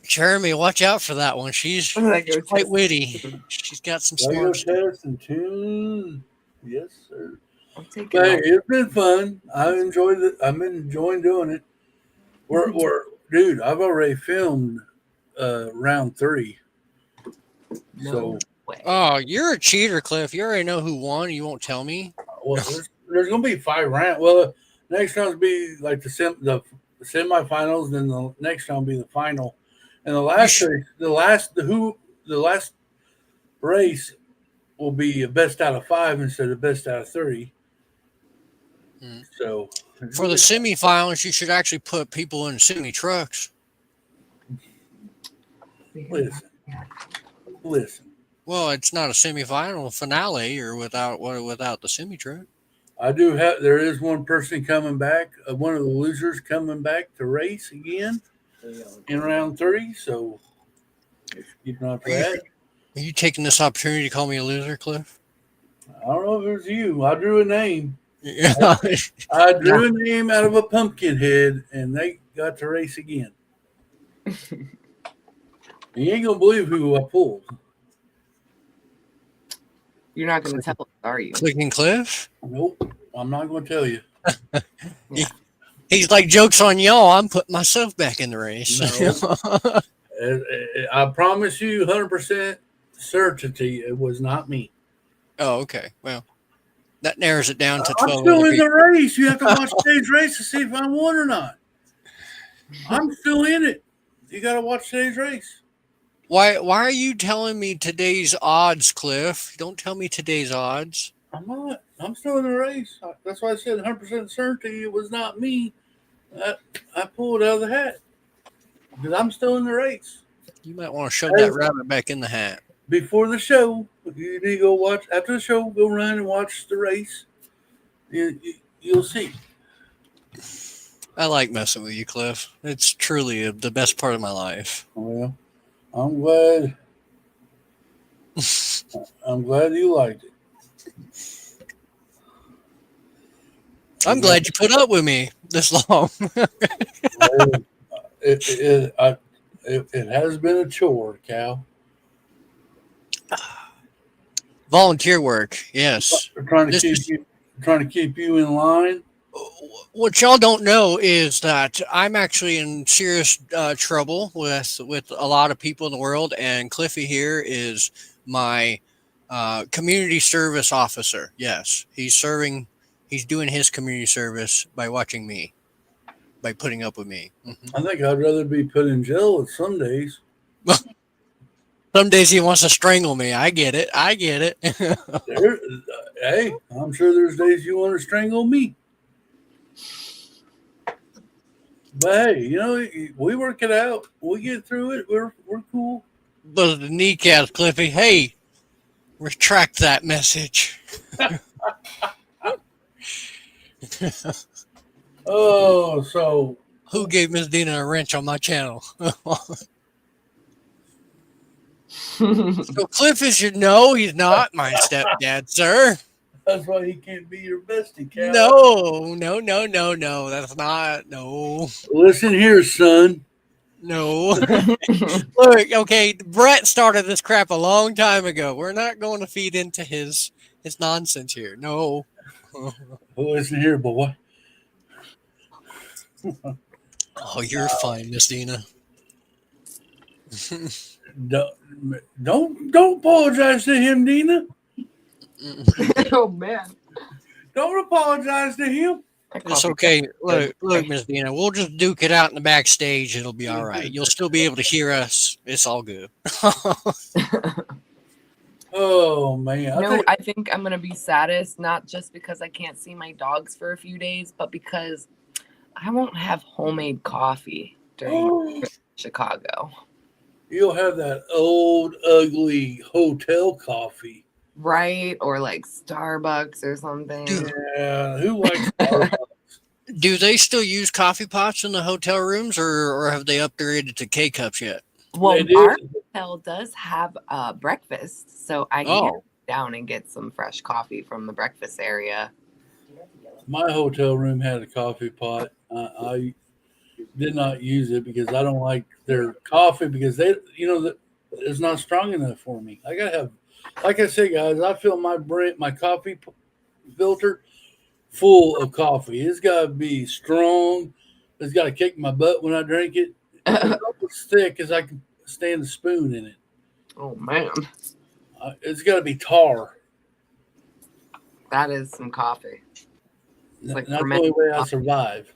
Speaker 4: Jeremy, watch out for that one. She's quite witty. She's got some
Speaker 1: Lego
Speaker 4: smart.
Speaker 1: test and tune. Yes, sir.
Speaker 3: I'm taking
Speaker 1: Hey, it's been fun. I enjoyed it. I'm enjoying doing it. Dude, I've already filmed round 3.
Speaker 3: no way.
Speaker 4: Oh, you're a cheater, Cliff. You already know who won. You won't tell me.
Speaker 1: Well, there's going to be 5 rounds. Well, next round will be like the semifinals, then the next round will be the final, and the last race will be a best out of 5 instead of best out of 3. So
Speaker 4: For the semifinals, you should actually put people in semi trucks.
Speaker 1: listen.
Speaker 4: Well, it's not a semifinal finale or without the semi truck.
Speaker 1: There is one person coming back, one of the losers coming back to race again in round 3. So keep an eye for that.
Speaker 4: Are you taking this opportunity to call me a loser, Cliff?
Speaker 1: I don't know if it was you. I drew a name.
Speaker 4: Yeah.
Speaker 1: I drew a name out of a pumpkin head, and they got to race again. You ain't gonna believe who I pulled.
Speaker 3: You're not going to tell us, are you?
Speaker 4: Clicking Cliff?
Speaker 1: Nope, I'm not gonna tell you.
Speaker 4: He's like, joke's on y'all. I'm putting myself back in the race.
Speaker 1: No. I promise you 100% certainty it was not me.
Speaker 4: Oh, okay. Well, that narrows it down to 12.
Speaker 1: I'm still in the race. You have to watch today's race to see if I won or not. I'm still in it. You got to watch today's race.
Speaker 4: Why are you telling me today's odds, Cliff? Don't tell me today's odds.
Speaker 1: I'm not. I'm still in the race. That's why I said 100% certainty it was not me. I pulled it out of the hat because I'm still in the race.
Speaker 4: You might want to shove that rabbit back in the hat.
Speaker 1: Before the show, you need to go watch. After the show, go run and watch the race. You'll see.
Speaker 4: I like messing with you, Cliff. It's truly the best part of my life.
Speaker 1: Well, I'm glad. I'm glad you liked it.
Speaker 4: I'm glad you put up with me this long.
Speaker 1: It has been a chore, Cal.
Speaker 4: Volunteer work, yes.
Speaker 1: Trying to keep you in line.
Speaker 4: What y'all don't know is that I'm actually in serious trouble with a lot of people in the world, and Cliffy here is my community service officer. Yes, he's doing his community service by watching me, by putting up with me. Mm-hmm.
Speaker 1: I think I'd rather be put in jail some days.
Speaker 4: Some days he wants to strangle me. I get it.
Speaker 1: Hey, I'm sure there's days you want to strangle me. But hey, we work it out. We get through it. We're cool.
Speaker 4: But the kneecaps, Cliffy. Hey, retract that message.
Speaker 1: Oh, so
Speaker 4: Who gave Miss Dina a wrench on my channel? So Cliff is your no, he's not my stepdad, sir.
Speaker 1: that's why he can't be your bestie, Cal.
Speaker 4: No. That's not no.
Speaker 1: Listen here, son.
Speaker 4: No. Look, okay, Brett started this crap a long time ago. We're not going to feed into his nonsense here. No.
Speaker 1: Listen here, boy.
Speaker 4: Oh, you're fine, Miss Dina.
Speaker 1: Don't apologize to him, Dina.
Speaker 3: Oh man.
Speaker 1: Don't apologize to him.
Speaker 4: It's okay. Look, Miss Dina, we'll just duke it out in the backstage. It'll be all right. You'll still be able to hear us. It's all good.
Speaker 1: Oh man.
Speaker 3: No, I think I'm gonna be saddest, not just because I can't see my dogs for a few days, but because I won't have homemade coffee during Chicago.
Speaker 1: You'll have that old, ugly hotel coffee.
Speaker 3: Right? Or like Starbucks or something.
Speaker 4: Dude.
Speaker 1: Yeah, who likes Starbucks?
Speaker 4: Do they still use coffee pots in the hotel rooms, or have they upgraded to K cups yet?
Speaker 3: Well,
Speaker 1: They do.
Speaker 3: our hotel does have breakfast, so I can
Speaker 4: Oh.
Speaker 3: go down and get some fresh coffee from the breakfast area.
Speaker 1: My hotel room had a coffee pot. I did not use it because I don't like their coffee because it's not strong enough for me. I gotta have, like I said, guys, I fill my coffee filter full of coffee. It's gotta be strong. It's gotta kick my butt when I drink it. It's thick as I can stand a spoon in it.
Speaker 3: Oh man,
Speaker 1: It's gotta be tar.
Speaker 3: that is some coffee. It's like
Speaker 1: That's the only way I survive.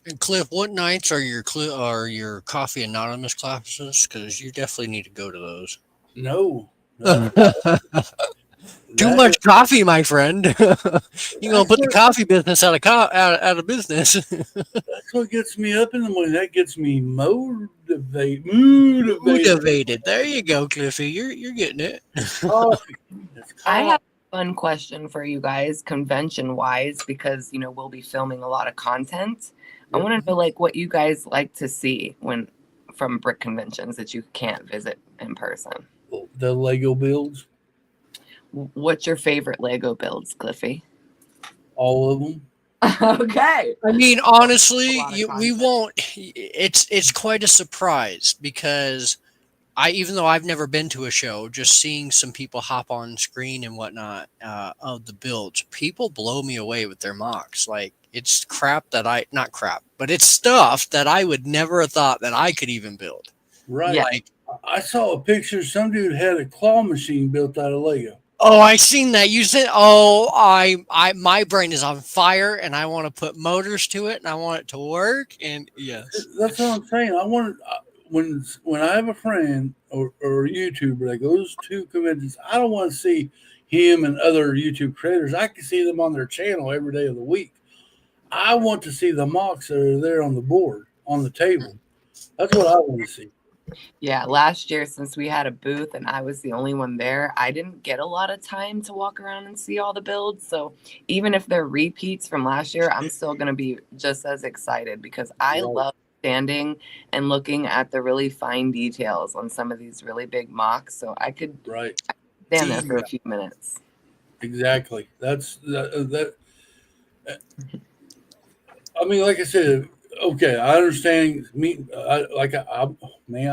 Speaker 4: And Cliff, what nights are your Coffee Anonymous classes? Because you definitely need to go to those.
Speaker 1: No.
Speaker 4: Too much coffee, my friend. You're gonna put the coffee business out of business.
Speaker 1: That's what gets me up in the morning. That gets me motivated.
Speaker 4: Motivated. There you go, Cliffy. You're getting it.
Speaker 1: Coffee.
Speaker 3: I have a fun question for you guys, convention wise, because we'll be filming a lot of content. I want to know what you guys like to see from brick conventions that you can't visit in person.
Speaker 1: The Lego builds.
Speaker 3: What's your favorite Lego builds, Cliffy?
Speaker 1: All of them.
Speaker 3: Okay.
Speaker 4: I mean, honestly, we
Speaker 3: content.
Speaker 4: won't. It's quite a surprise because even though I've never been to a show, just seeing some people hop on screen and whatnot of the builds, people blow me away with their mocks. Like, it's not crap, but it's stuff that I would never have thought that I could even build.
Speaker 1: Right.
Speaker 3: Yeah.
Speaker 1: Like, I saw a picture. Some dude had a claw machine built out of Lego.
Speaker 4: Oh, I seen that. You said, my brain is on fire, and I want to put motors to it, and I want it to work. And yes,
Speaker 1: That's what I'm saying. I want when I have a friend or a YouTuber that goes to conventions, I don't want to see him and other YouTube creators. I can see them on their channel every day of the week. I want to see the mocks that are there on the board, on the table. That's what I want to see.
Speaker 3: Yeah, last year, since we had a booth and I was the only one there, I didn't get a lot of time to walk around and see all the builds. So even if they're repeats from last year, I'm still going to be just as excited because I love standing and looking at the really fine details on some of these really big mocks. So I could stand there for a few minutes.
Speaker 1: Exactly. That's that. I mean, like I said, okay, I understand. I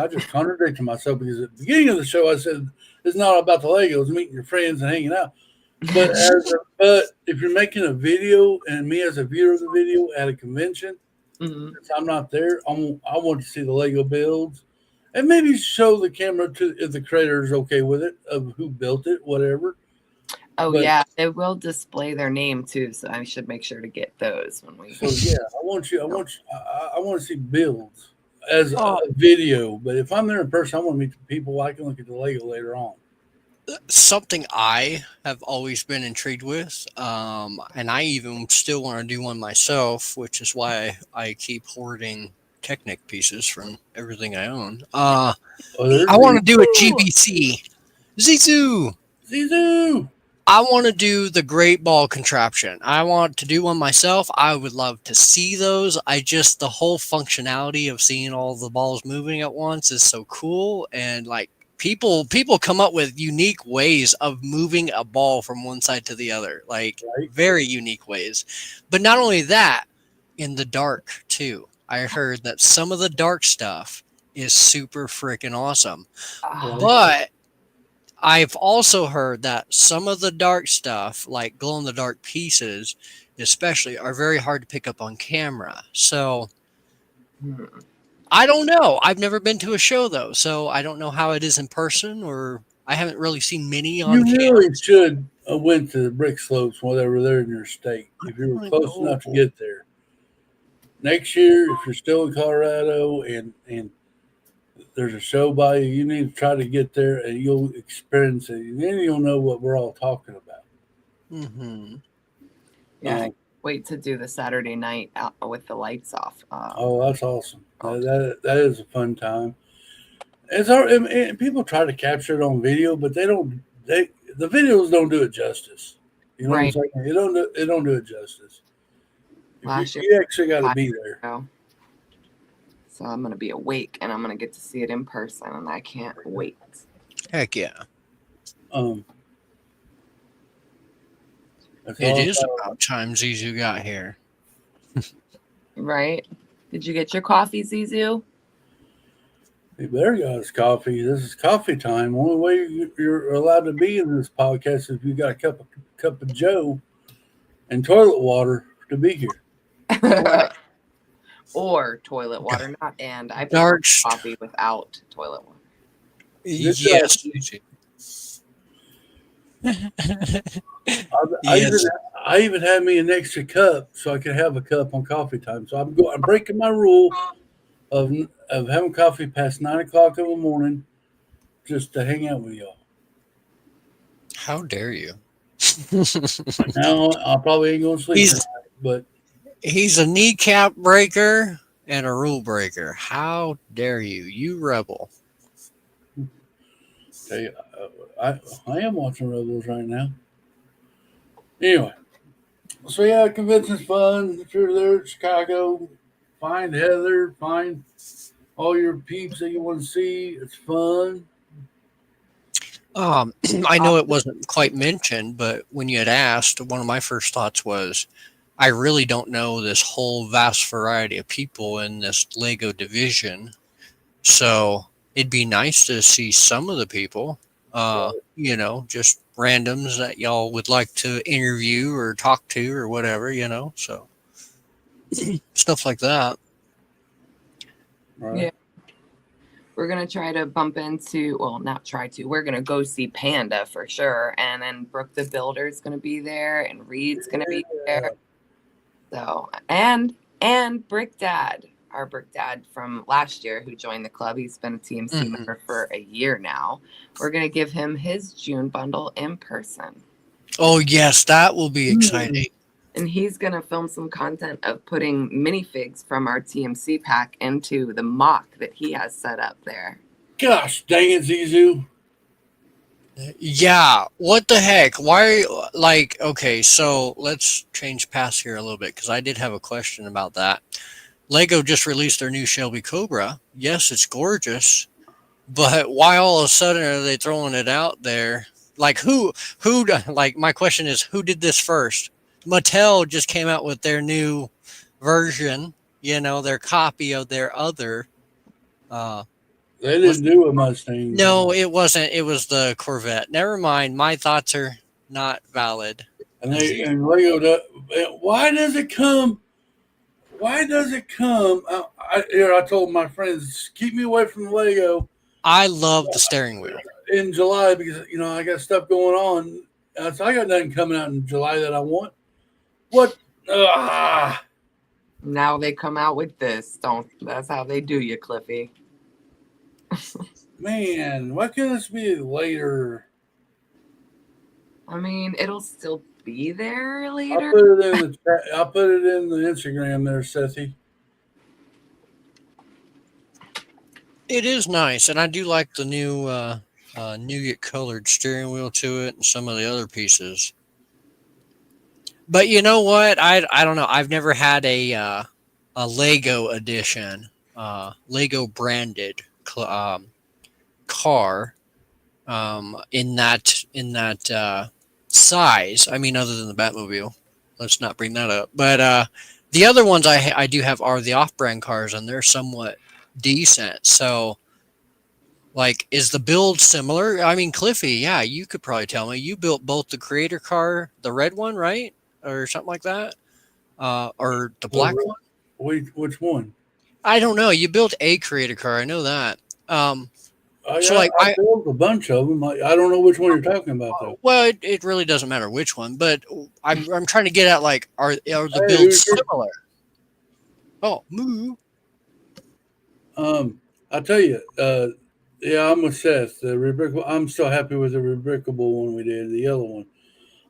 Speaker 1: just contradicted myself because at the beginning of the show I said it's not about the Legos, meeting your friends and hanging out. But if you're making a video and me as a viewer of the video at a convention, since I'm not there, I want to see the Lego builds and maybe show the camera to if the creator is okay with it, of who built it, whatever.
Speaker 3: Yeah, they will display their name too, so I should make sure to get those when we.
Speaker 1: So yeah, I want to see builds as a video. But if I'm there in person, I want to meet the people. I can look at the Lego later on.
Speaker 4: Something I have always been intrigued with, and I even still want to do one myself, which is why I keep hoarding Technic pieces from everything I own. I want to do a GBC. Zizou! I want to do the great ball contraption. I want to do one myself. I would love to see those. The whole functionality of seeing all the balls moving at once is so cool. And like people come up with unique ways of moving a ball from one side to the other, like
Speaker 1: Right.
Speaker 4: very unique ways. But not only that, in the dark too. I heard that some of the dark stuff is super freaking awesome.
Speaker 3: Ah,
Speaker 4: But I've also heard that some of the dark stuff, like glow in the dark pieces, especially, are very hard to pick up on camera. So
Speaker 3: hmm.
Speaker 4: I don't know. I've never been to a show though, so I don't know how it is in person, or I haven't really seen many on
Speaker 1: You
Speaker 4: camera.
Speaker 1: really should have went to the brick slopes while they were there in your state. If you were
Speaker 4: I
Speaker 1: close
Speaker 4: know.
Speaker 1: enough to get there. Next year, if you're still in Colorado and there's a show by you, you need to try to get there and you'll experience it. And then you'll know what we're all talking about.
Speaker 4: Mm-hmm.
Speaker 3: Yeah, I
Speaker 1: Um,
Speaker 3: wait to do the Saturday night out with the lights off.
Speaker 1: oh, that's awesome. That is a fun time. It's hard, and people try to capture it on video, but they don't. The videos don't do it justice. You know
Speaker 3: Right.
Speaker 1: what I'm saying? It don't do it justice.
Speaker 3: Last year,
Speaker 1: You actually got to be there.
Speaker 3: so I'm gonna be awake and I'm gonna get to see it in person, and I can't wait.
Speaker 4: Heck yeah.
Speaker 1: That's
Speaker 4: It
Speaker 1: all
Speaker 4: is
Speaker 1: about-
Speaker 4: about time Zizu got here.
Speaker 3: Right? Did you get your coffee, Zizu?
Speaker 1: He better got his coffee. This is coffee time. Only way you're allowed to be in this podcast is if you got a cup of Joe and toilet water to be here.
Speaker 3: Or toilet water, not and. I
Speaker 4: Dark
Speaker 3: prefer coffee without toilet water.
Speaker 1: This
Speaker 4: Yes. Yes.
Speaker 1: I even had me an extra cup so I could have a cup on coffee time. So I'm breaking my rule of having coffee past 9 o'clock in the morning just to hang out with y'all.
Speaker 4: How dare you?
Speaker 1: Now I probably ain't gonna sleep
Speaker 4: He's-
Speaker 1: tonight, but
Speaker 4: He's a kneecap breaker and a rule breaker. How dare you? You rebel.
Speaker 1: tell you, I am watching Rebels right now. Anyway, so yeah, convention's fun. If you're there at Chicago, find Heather, find all your peeps that you want to see. It's fun.
Speaker 4: I know it wasn't quite mentioned, but when you had asked, one of my first thoughts was, I really don't know this whole vast variety of people in this Lego division. So it'd be nice to see some of the people, just randoms that y'all would like to interview or talk to or whatever, so stuff like that.
Speaker 1: Right?
Speaker 3: Yeah. We're going to try to bump into, well, not try to, we're going to go see Panda for sure. And then Brooke the Builder's going to be there and Reed's going to be there. So, and Brick Dad, our Brick Dad from last year who joined the club. He's been a TMC member for a year now. We're going to give him his June bundle in person.
Speaker 4: Oh, yes, that will be exciting.
Speaker 3: And he's going to film some content of putting minifigs from our TMC pack into the mock that he has set up there.
Speaker 1: Gosh dang it, Zizu.
Speaker 4: Yeah, what the heck? Why, okay, so let's change paths here a little bit because I did have a question about that. Lego just released their new Shelby Cobra. Yes, it's gorgeous, but why all of a sudden are they throwing it out there? Like my question is, who did this first? Mattel just came out with their new version, their copy of their other,
Speaker 1: They didn't do a Mustang.
Speaker 4: No, it wasn't. It was the Corvette. Never mind. My thoughts are not valid.
Speaker 1: And Lego, why does it come? Why does it come? I told my friends, keep me away from the Lego
Speaker 4: I love the steering wheel.
Speaker 1: in July because I got stuff going on. So I got nothing coming out in July that I want. What?
Speaker 3: Now they come out with this. That's how they do you, Cliffy.
Speaker 1: Man, why couldn't this be later?
Speaker 3: I mean, it'll still be there
Speaker 1: I'll
Speaker 3: later.
Speaker 1: put it in the chat. I'll put it in the Instagram there, Sethy.
Speaker 4: It is nice, and I do like the new nougat colored steering wheel to it and some of the other pieces. But you know what? I don't know. I've never had a Lego edition, Lego branded car in that size. I mean, other than the Batmobile. Let's not bring that up. But the other ones I do have are the off-brand cars, and they're somewhat decent. So, like, is the build similar? I mean, Cliffy, yeah, you could probably tell me. You built both the Creator car, the red one, right, or something like that, or the black one.
Speaker 1: Which one?
Speaker 4: I don't know. You built a Creator car. I know that. So like
Speaker 1: I built a bunch of them. I don't know which one you're talking about though.
Speaker 4: Well, it really doesn't matter which one, but I'm trying to get at like are the
Speaker 1: Hey,
Speaker 4: builds similar? Oh, moo.
Speaker 1: I'll tell you. Yeah, I'm with Seth. I'm still happy with the rebrickable one we did. The yellow one.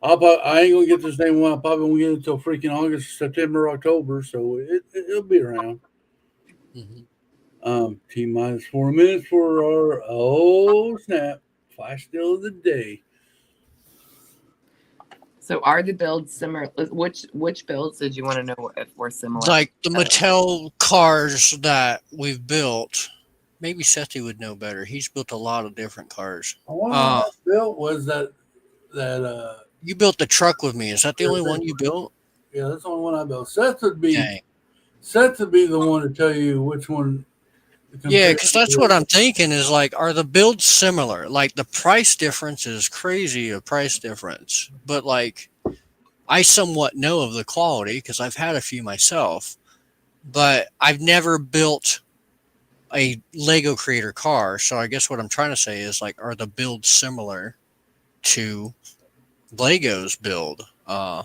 Speaker 1: I ain't gonna get the same one. I probably won't get it until freaking August, September, October. So it'll be around.
Speaker 4: Mm-hmm.
Speaker 1: T minus 4 minutes for our snap flash still of the day.
Speaker 3: So are the builds similar? Which builds did you want to know if we're similar?
Speaker 4: Like the Mattel cars that we've built. Maybe Sethy would know better. He's built a lot of different cars.
Speaker 1: The one I built was that
Speaker 4: you built the truck with me. Is that the only one you built?
Speaker 1: Yeah, that's the only one I built. Seth would be the one to tell you which one.
Speaker 4: Yeah, because that's what I'm thinking is like, are the builds similar? Like the price difference is crazy, a price difference. But like, I somewhat know of the quality because I've had a few myself, but I've never built a Lego Creator car. So I guess what I'm trying to say is like, are the builds similar to Lego's build?
Speaker 1: I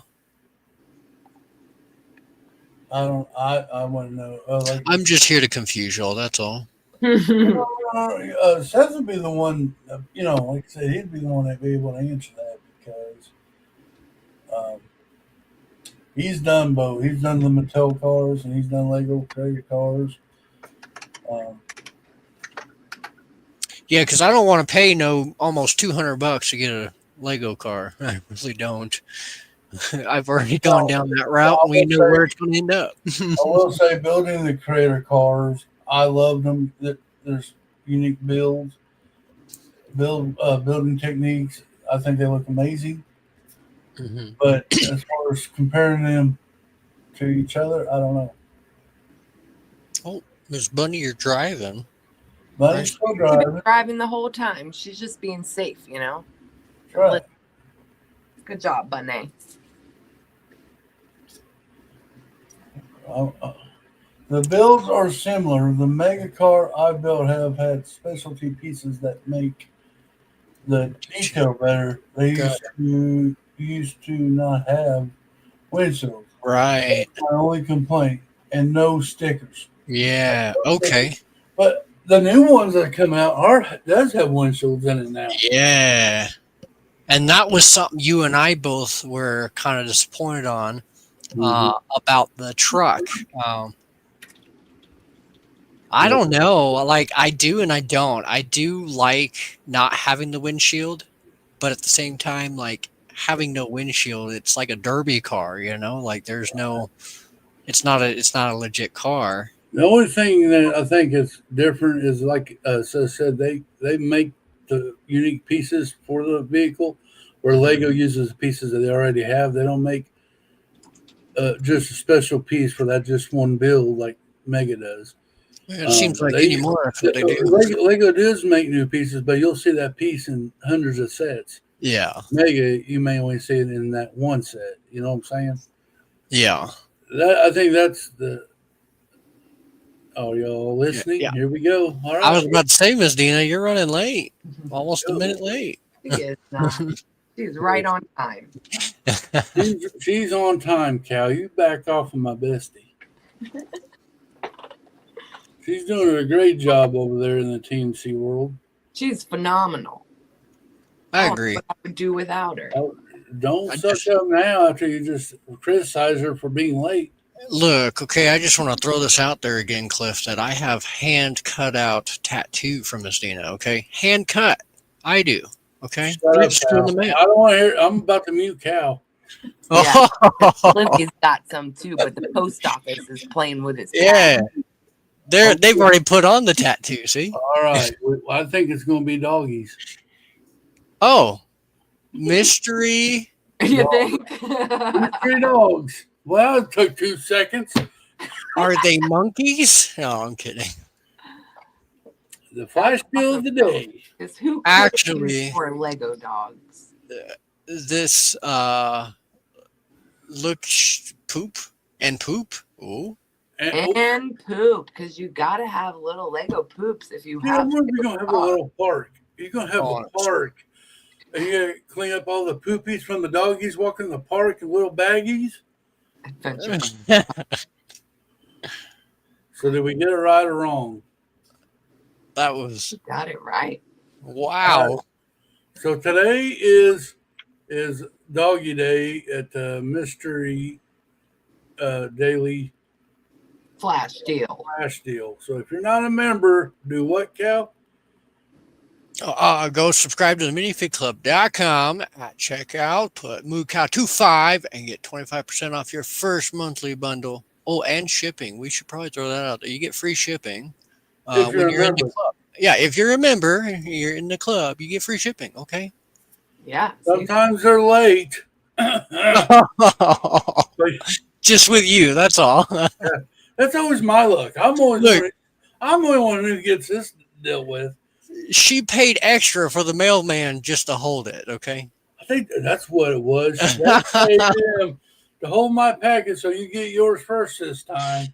Speaker 1: want to know.
Speaker 4: I'm just here to confuse y'all. That's all.
Speaker 1: Seth would be the one. Like I said, he'd be the one that'd be able to answer that because he's done both. He's done the Mattel cars and he's done Lego Creator cars.
Speaker 4: Yeah, because I don't want to pay almost $200 to get a Lego car. I really don't. I've already gone down that route, and we know where it's going to end up.
Speaker 1: I will say, building the Creator cars, I love them. There's unique builds, building techniques. I think they look amazing. Mm-hmm. But as far as comparing them to each other, I don't know.
Speaker 4: Oh, Miss Bunny, you're driving.
Speaker 1: Bunny's still driving.
Speaker 3: Driving the whole time. She's just being safe,
Speaker 1: Right.
Speaker 3: Good job, Bunny.
Speaker 1: The builds are similar. The mega car I built have had specialty pieces that make the detail better. They used to not have windshields.
Speaker 4: Right.
Speaker 1: My only complaint, and no stickers.
Speaker 4: Yeah. Okay.
Speaker 1: But the new ones that come out does have windshields in it now.
Speaker 4: Yeah. And that was something you and I both were kind of disappointed on. About the truck. I don't know. Like, I do and I don't. I do like not having the windshield, but at the same time, like, having no windshield, it's like a derby car, Like, there's no... It's not a legit car.
Speaker 1: The only thing that I think is different is, like Seth said, they make the unique pieces for the vehicle, where Lego uses pieces that they already have. They don't make just a special piece for that just one build like Mega does.
Speaker 4: It seems like anymore they do.
Speaker 1: Lego does make new pieces, but you'll see that piece in hundreds of sets.
Speaker 4: Yeah.
Speaker 1: Mega, you may only see it in that one set. You know what I'm saying?
Speaker 4: Yeah.
Speaker 1: I think that's the... Oh, y'all listening? Yeah. Here we go. All right.
Speaker 4: I was about to say, Miss Dina, you're running late. Almost a minute late.
Speaker 3: She is not. She's right on time.
Speaker 1: She's on time, Cal. You back off of my bestie. She's doing a great job over there in the TMC world.
Speaker 3: She's phenomenal.
Speaker 4: I agree.
Speaker 3: What I would do without her.
Speaker 1: Don't suck up now after you just criticize her for being late.
Speaker 4: Look, okay, I just want to throw this out there again, Cliff, that I have hand cut out tattoo from Miss Dina, okay? Hand cut. I do. Okay.
Speaker 1: Shut up,
Speaker 4: It's still in the
Speaker 1: Cal.
Speaker 4: mail.
Speaker 1: I don't want to hear. I'm about to mute Cal.
Speaker 3: Yeah. Livy's got some too, but the post office is playing with his
Speaker 4: Yeah.
Speaker 3: cat.
Speaker 4: They've already put on the tattoo, see?
Speaker 1: All right. I think it's going to be doggies.
Speaker 4: Oh, mystery.
Speaker 3: You think?
Speaker 1: 3 dogs. Well, it took 2 seconds.
Speaker 4: Are they monkeys? No, I'm kidding.
Speaker 1: The flash deal of the day.
Speaker 3: Because who could
Speaker 4: Actually-
Speaker 3: for Lego dogs?
Speaker 4: This look poop and poop. Oh,
Speaker 1: And
Speaker 3: poop, because you gotta have little Lego poops if you
Speaker 1: yeah,
Speaker 3: have.
Speaker 1: what if you're going to have a little park? You're going to have
Speaker 4: Oh,
Speaker 1: a park. And you're going to clean up all the poopies from the doggies walking in the park in little baggies.
Speaker 3: Adventure.
Speaker 1: So did we get it right or wrong?
Speaker 4: that was
Speaker 3: Got it right.
Speaker 4: wow.
Speaker 1: So today is Doggy Day at the Mystery Daily
Speaker 3: Flash deal.
Speaker 1: Flash Deal. So if you're not a member, do what, Cal?
Speaker 4: Go subscribe to the minifigclub.com at checkout. Put MooCow25 and get 25% off your first monthly bundle. Oh, and shipping. We should probably throw that out there. You get free shipping
Speaker 1: If you're
Speaker 4: when
Speaker 1: a
Speaker 4: you're in the
Speaker 1: member.
Speaker 4: club. Yeah, if you're a member, you're in the club, you get free shipping. Okay.
Speaker 3: Yeah. so you-
Speaker 1: Sometimes they're late. But
Speaker 4: Just with you, that's all.
Speaker 1: that's always my luck. I'm
Speaker 4: Look.
Speaker 1: the only one who gets this dealt with.
Speaker 4: She paid extra for the mailman just to hold it. Okay.
Speaker 1: I think that's what it was. They paid him to hold my package so you get yours first this time.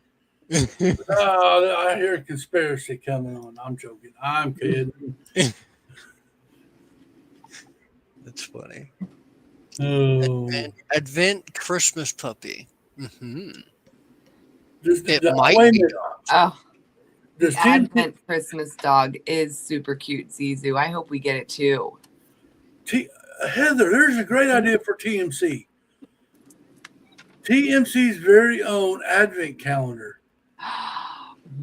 Speaker 1: Oh, I hear a conspiracy coming on. I'm joking. I'm kidding.
Speaker 4: That's funny.
Speaker 1: Oh,
Speaker 4: Advent Christmas puppy. Hmm. It
Speaker 1: wait
Speaker 4: might
Speaker 1: a
Speaker 4: be.
Speaker 1: minute.
Speaker 3: Oh,
Speaker 1: Does
Speaker 3: the
Speaker 1: TMC
Speaker 3: Advent Christmas dog is super cute, Zizu. I hope we get it too.
Speaker 1: Heather, there's a great idea for TMC. TMC's very own Advent calendar.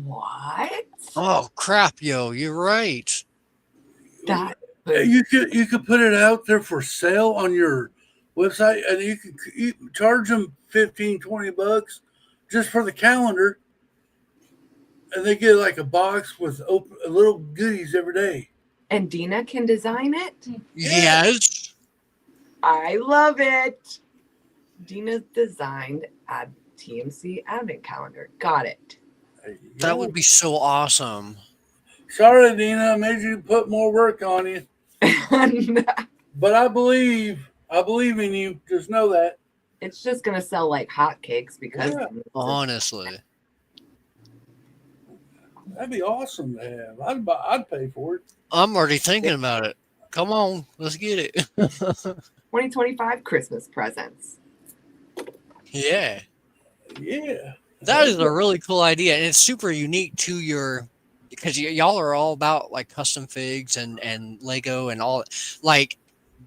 Speaker 3: What?
Speaker 4: Oh crap, yo, you're right.
Speaker 3: That
Speaker 1: You could put it out there for sale on your website, and you charge them $15-20 just for the calendar, and they get like a box with little goodies every day.
Speaker 3: and Dina can design it?
Speaker 4: Yes.
Speaker 3: I love it. Dina's designed a TMC Advent calendar. Got it.
Speaker 1: There you
Speaker 4: That
Speaker 1: go.
Speaker 4: would be so awesome.
Speaker 1: Sorry, Dina, I made you put more work on you, but I believe in you. Just know that.
Speaker 3: It's just gonna sell like hotcakes because
Speaker 1: Yeah.
Speaker 4: Honestly.
Speaker 1: That'd be awesome to have. I'd pay for it.
Speaker 4: I'm already thinking about it. Come on, let's get it.
Speaker 3: 2025 Christmas presents.
Speaker 4: Yeah.
Speaker 1: Yeah.
Speaker 4: That is a really cool idea. And it's super unique to your, because y'all are all about like custom figs and Lego and all. Like,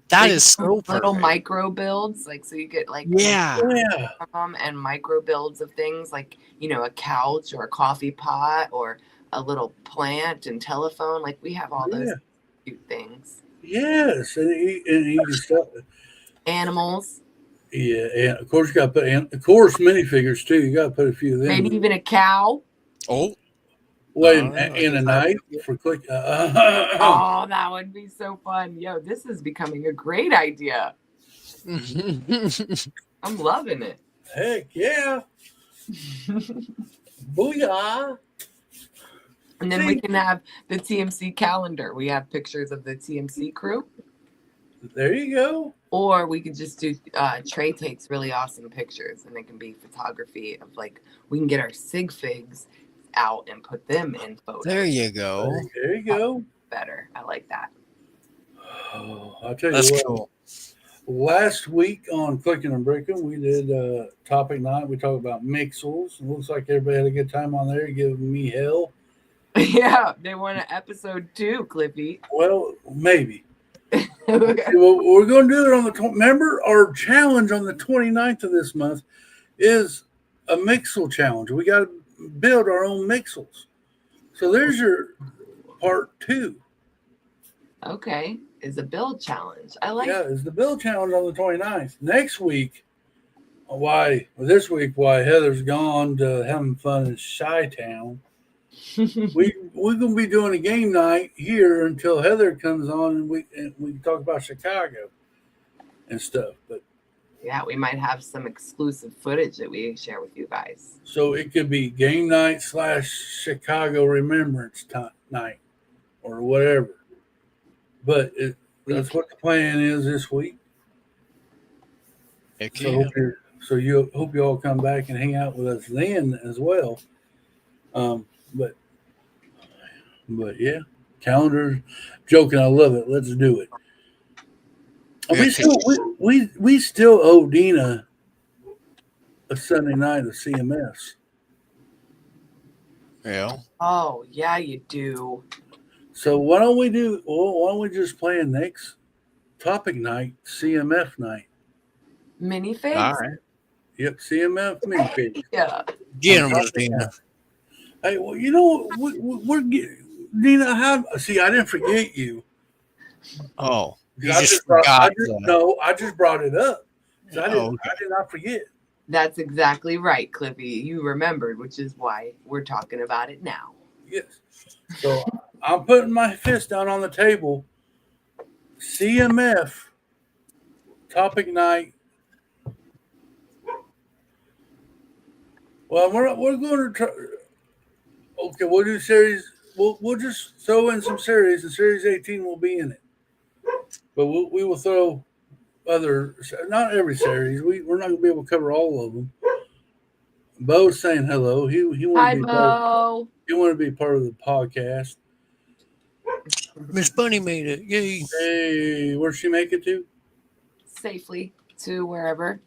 Speaker 4: that
Speaker 3: Like
Speaker 4: is so
Speaker 3: little
Speaker 4: perfect.
Speaker 3: micro builds, like so you get like
Speaker 4: Yeah.
Speaker 1: Yeah.
Speaker 3: and micro builds of things like a couch or a coffee pot or a little plant and telephone. Like we have all those
Speaker 1: Yeah.
Speaker 3: cute things.
Speaker 1: Yes. And he just
Speaker 3: Animals,
Speaker 1: yeah, and of course you got to put, and of course minifigures too. You got to put a few of them.
Speaker 3: maybe even a cow.
Speaker 4: Oh,
Speaker 1: Wait,
Speaker 4: Oh,
Speaker 1: and a knife for click.
Speaker 3: Oh, that would be so fun. Yo, this is becoming a great idea. I'm loving it.
Speaker 1: Heck yeah! Booyah!
Speaker 3: And then we can have the TMC calendar. We have pictures of the TMC crew.
Speaker 1: There you go.
Speaker 3: Or we could just do Trey takes really awesome pictures and it can be photography of like we can get our sig figs out and put them in photos.
Speaker 4: there you go.
Speaker 1: There you go.
Speaker 3: Better. I like that.
Speaker 1: Oh, I'll tell you
Speaker 4: That's
Speaker 1: what.
Speaker 4: cool.
Speaker 1: Last week on Clicken Bricken, we did topic 9. We talked about mixels. It looks like everybody had a good time on there, giving me hell.
Speaker 3: Yeah, they want an episode 2, Cliffy.
Speaker 1: Well, maybe. Well, we're going to do it on the. Remember, our challenge on the 29th of this month is a mixel challenge. We got to build our own mixels. So there's your part 2.
Speaker 3: Okay. is a build challenge. I like.
Speaker 1: Yeah, it's the build challenge on the 29th. Next week, this week, Heather's gone to having fun in Chi-Town. We're gonna be doing a game night here until Heather comes on, and we can talk about Chicago and stuff. But
Speaker 3: Yeah, we might have some exclusive footage that we share with you guys.
Speaker 1: so it could be game night / Chicago Remembrance night or whatever. But that's what the plan is this week.
Speaker 4: Heck
Speaker 1: So
Speaker 4: yeah.
Speaker 1: hope you all come back and hang out with us then as well. But yeah, calendar joking. I love it. Let's do it. We still owe Dina a Sunday night of CMS.
Speaker 4: Yeah.
Speaker 3: Oh, yeah, you do.
Speaker 1: So why don't we just plan next topic night, CMF night?
Speaker 3: Minifigs?
Speaker 4: All right.
Speaker 1: Yep, CMF minifigs.
Speaker 3: Yeah.
Speaker 4: Get them, Miss Dina.
Speaker 1: Hey, well, you know we're getting Dina. I didn't forget you.
Speaker 4: Oh, you
Speaker 1: I
Speaker 4: just
Speaker 1: brought-
Speaker 4: forgot.
Speaker 1: I just brought it up. So I
Speaker 4: Okay.
Speaker 1: did not forget.
Speaker 3: That's exactly right, Cliffy. You remembered, which is why we're talking about it now.
Speaker 1: Yes. So I'm putting my fist down on the table. CMF topic night. Well, we're going to try. Okay, we'll do series. We'll just throw in some series, and series 18 will be in it. But we will throw not every series. We're not going to be able to cover all of them. Bo's saying hello. He
Speaker 3: Hi,
Speaker 1: wanted
Speaker 3: Bo.
Speaker 1: to be part of the podcast.
Speaker 4: Miss Bunny made it. Yay.
Speaker 1: Hey, where'd she make it to?
Speaker 3: Safely to wherever.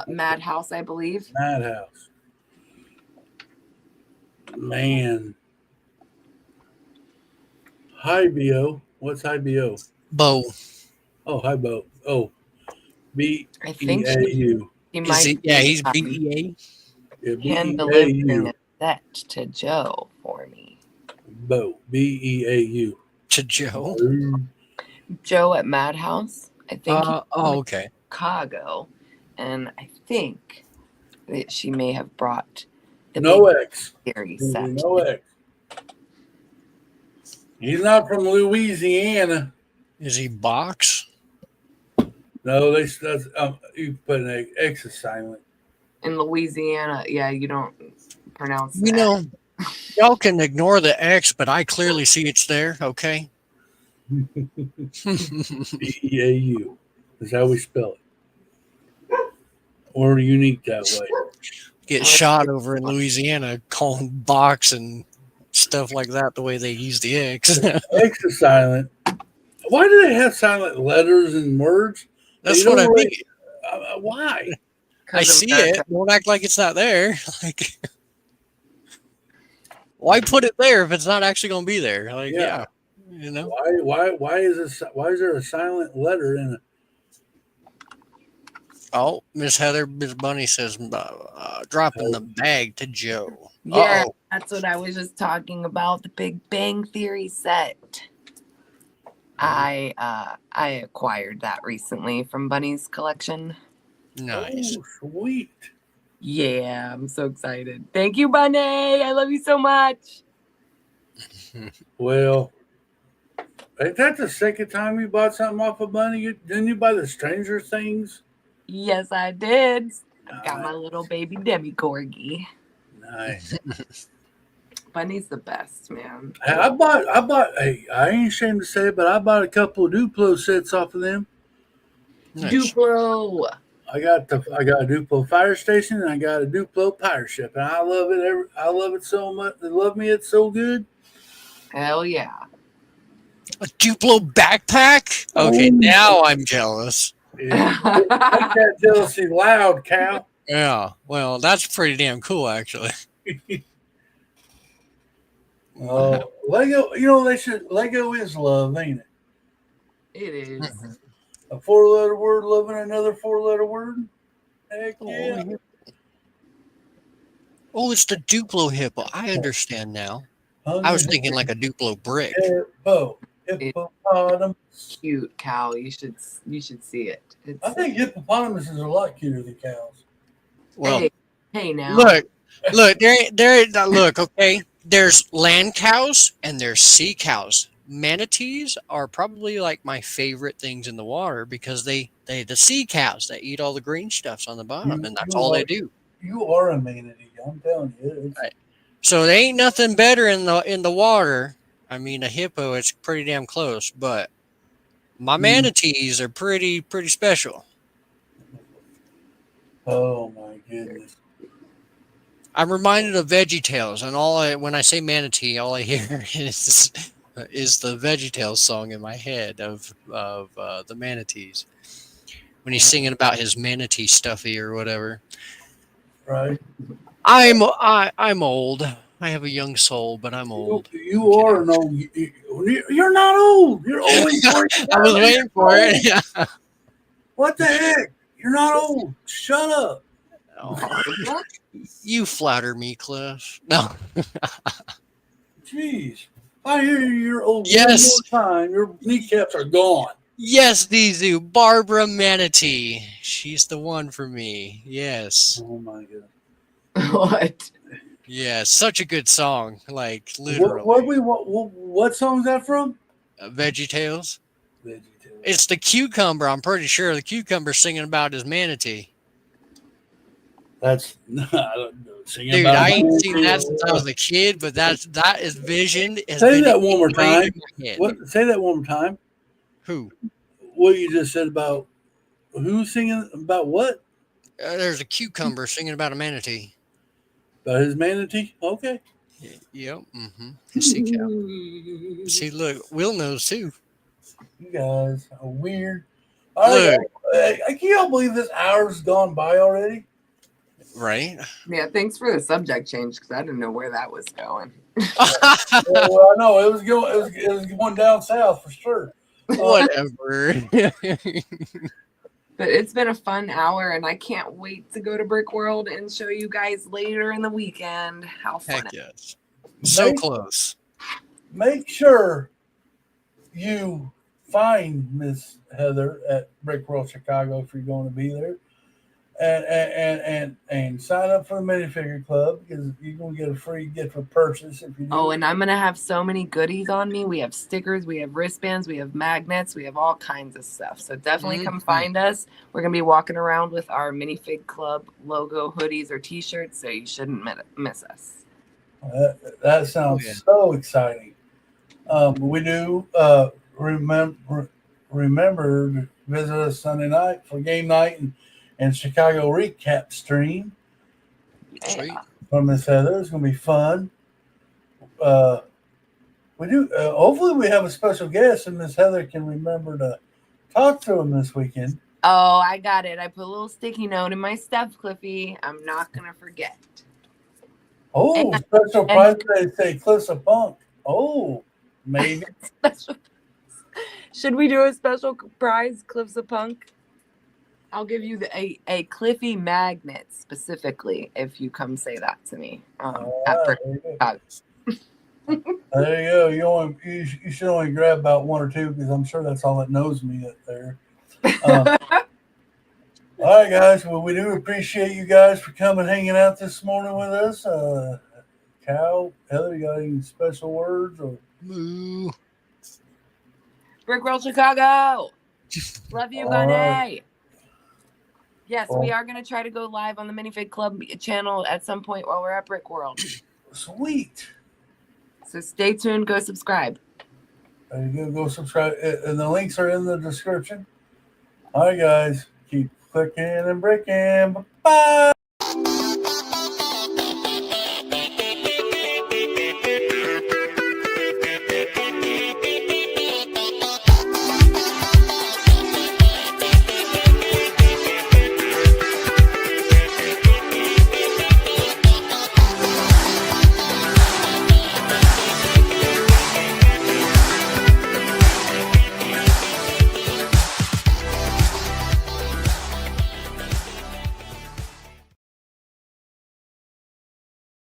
Speaker 3: Madhouse, I believe.
Speaker 1: Madhouse. Man. Hi, BO. What's hi, BO?
Speaker 4: Bo.
Speaker 1: Oh, hi, Bo. Oh,
Speaker 3: I think
Speaker 1: BEAU.
Speaker 3: he
Speaker 4: Is
Speaker 3: might
Speaker 4: he, yeah,
Speaker 3: be,
Speaker 4: he's BEA.
Speaker 1: Yeah,
Speaker 3: hand delivering
Speaker 1: BEAU.
Speaker 3: a set to Joe for me.
Speaker 1: Bo. BEAU.
Speaker 4: To Joe.
Speaker 3: Joe at Madhouse. I think he's
Speaker 4: Okay.
Speaker 3: Chicago. And I think that she may have brought the
Speaker 1: No
Speaker 3: big
Speaker 1: X.
Speaker 3: theory set.
Speaker 1: No X. He's not from Louisiana.
Speaker 4: Is he box?
Speaker 1: No, that's you put an X is silent.
Speaker 3: In Louisiana, yeah, you don't pronounce
Speaker 4: You
Speaker 3: that.
Speaker 4: know, y'all can ignore the X, but I clearly see it's there. Okay.
Speaker 1: BEAU is how we spell it. Or unique that way.
Speaker 4: Get shot over in Louisiana calling box and stuff like that the way they use the X.
Speaker 1: X is silent. Why do they have silent letters and words?
Speaker 4: That's
Speaker 1: They
Speaker 4: what I
Speaker 1: don't
Speaker 4: mean.
Speaker 1: Why?
Speaker 4: I see it. Don't act like it's not there. Like, why put it there if it's not actually going to be there? Like, yeah, you know.
Speaker 1: Why is there a silent letter in it?
Speaker 4: Oh, Miss Heather, Miss Bunny says, dropping the bag to Joe.
Speaker 3: Yeah,
Speaker 4: Uh-oh.
Speaker 3: that's what I was just talking about. The Big Bang Theory set. I acquired that recently from Bunny's collection.
Speaker 4: Nice.
Speaker 1: Oh, sweet.
Speaker 3: Yeah, I'm so excited. Thank you, Bunny. I love you so much.
Speaker 1: Well, ain't that the second time you bought something off of Bunny? Didn't you buy the Stranger Things?
Speaker 3: Yes, I did. I got my little baby Demi Corgi.
Speaker 1: Nice.
Speaker 3: Bunny's the best, man.
Speaker 1: Hey, I bought. Hey, I ain't ashamed to say it, but I bought a couple of Duplo sets off of them.
Speaker 4: Nice.
Speaker 3: Duplo.
Speaker 1: I got a Duplo fire station and I got a Duplo pirate ship, and I love it. I love it so much. They love me. It's so good.
Speaker 3: Hell yeah.
Speaker 4: A Duplo backpack? Okay, now I'm jealous.
Speaker 1: Yeah. Make that jealousy loud, cow.
Speaker 4: Yeah, well, that's pretty damn cool, actually.
Speaker 1: Lego. You know Lego is love, ain't it?
Speaker 3: It is.
Speaker 4: Mm-hmm.
Speaker 1: A 4-letter word loving another 4-letter word. Heck yeah.
Speaker 4: Oh, it's the Duplo hippo. I understand now. I was thinking like a Duplo brick.
Speaker 1: Bo, Hippopotamus.
Speaker 3: Cute cow. You should see it.
Speaker 1: I think hippopotamuses are a lot cuter than cows.
Speaker 4: Well,
Speaker 3: hey now.
Speaker 4: look, look, okay. There's land cows and there's sea cows. Manatees are probably like my favorite things in the water because they the sea cows that eat all the green stuffs on the bottom, and that's all they do.
Speaker 1: You are a manatee. I'm telling you.
Speaker 4: Right. So there ain't nothing better in the water. I mean, a hippo, it's pretty damn close, but my manatees are pretty special.
Speaker 1: Oh my goodness.
Speaker 4: I'm reminded of VeggieTales, and when I say manatee, all I hear is the VeggieTales song in my head of the manatees when he's singing about his manatee stuffy or whatever.
Speaker 1: Right.
Speaker 4: I'm old. I have a young soul, but I'm old.
Speaker 1: You are an old. You're not old. You're always.
Speaker 4: I was waiting for it.
Speaker 1: What the heck? You're not old. Shut up.
Speaker 4: Oh, you flatter me, Cliff. No.
Speaker 1: Jeez. I hear you're old.
Speaker 4: Yes.
Speaker 1: One more time, your kneecaps are gone.
Speaker 4: Yes, Zizu. Barbara Manatee. She's the one for me. Yes.
Speaker 1: Oh my god.
Speaker 3: What?
Speaker 4: Yeah, such a good song. Like literally.
Speaker 1: What song is that from?
Speaker 4: VeggieTales.
Speaker 1: VeggieTales.
Speaker 4: It's the cucumber. I'm pretty sure the cucumber singing about his manatee.
Speaker 1: That's I don't know.
Speaker 4: Dude, I ain't seen that since I was a kid, but that is visioned.
Speaker 1: Say that one more time.
Speaker 4: What?
Speaker 1: Say that one more time.
Speaker 4: Who?
Speaker 1: What you just said about who's singing about what?
Speaker 4: There's a cucumber singing about a manatee.
Speaker 1: About his manatee? Okay.
Speaker 4: Yep. Mm-hmm. Sea cow. See, look, Will knows too.
Speaker 1: You guys are weird. I can't believe this hour's gone by already.
Speaker 4: Right?
Speaker 3: Yeah, thanks for the subject change because I didn't know where that was going.
Speaker 1: Well, I know it was going down south for sure.
Speaker 4: Whatever.
Speaker 3: But it's been a fun hour, and I can't wait to go to Brick World and show you guys later in the weekend how fun
Speaker 4: Heck
Speaker 3: it
Speaker 4: yes. So close.
Speaker 1: Make sure you find Miss Heather at Brick World Chicago if you're going to be there. And sign up for the minifigure club because you're gonna get a free gift for purchase if you do.
Speaker 3: Oh, and I'm gonna have so many goodies on me. We have stickers, we have wristbands, we have magnets, we have all kinds of stuff. So definitely come find us. We're gonna be walking around with our minifig club logo hoodies or t-shirts, so you shouldn't miss us.
Speaker 1: That sounds so exciting. We do remember to visit us Sunday night for game night and Chicago recap stream.
Speaker 3: Sweet.
Speaker 1: From Miss Heather. It's going to be fun. We do. Hopefully, we have a special guest, and Miss Heather can remember to talk to him this weekend.
Speaker 3: Oh, I got it. I put a little sticky note in my stuff, Cliffy. I'm not going to forget.
Speaker 1: Oh, special prize they say Cliff's a punk. Oh, maybe.
Speaker 3: Should we do a special prize, Cliff's a punk? I'll give you a Cliffy magnet specifically if you come say that to me.
Speaker 1: There you go. You should only grab about one or two because I'm sure that's all that knows me up there. All right, guys. Well, we do appreciate you guys for coming, hanging out this morning with us. Cal, Heather, you got any special words? Or
Speaker 4: Moo.
Speaker 3: Brick World Chicago. Love you, Bunny. Right. Yes, we are going to try to go live on the Minifig Club channel at some point while we're at Brick World.
Speaker 1: Sweet.
Speaker 3: So stay tuned. Go subscribe.
Speaker 1: There you go. Go subscribe. And the links are in the description. All right, guys. Keep clicking and bricking. Bye.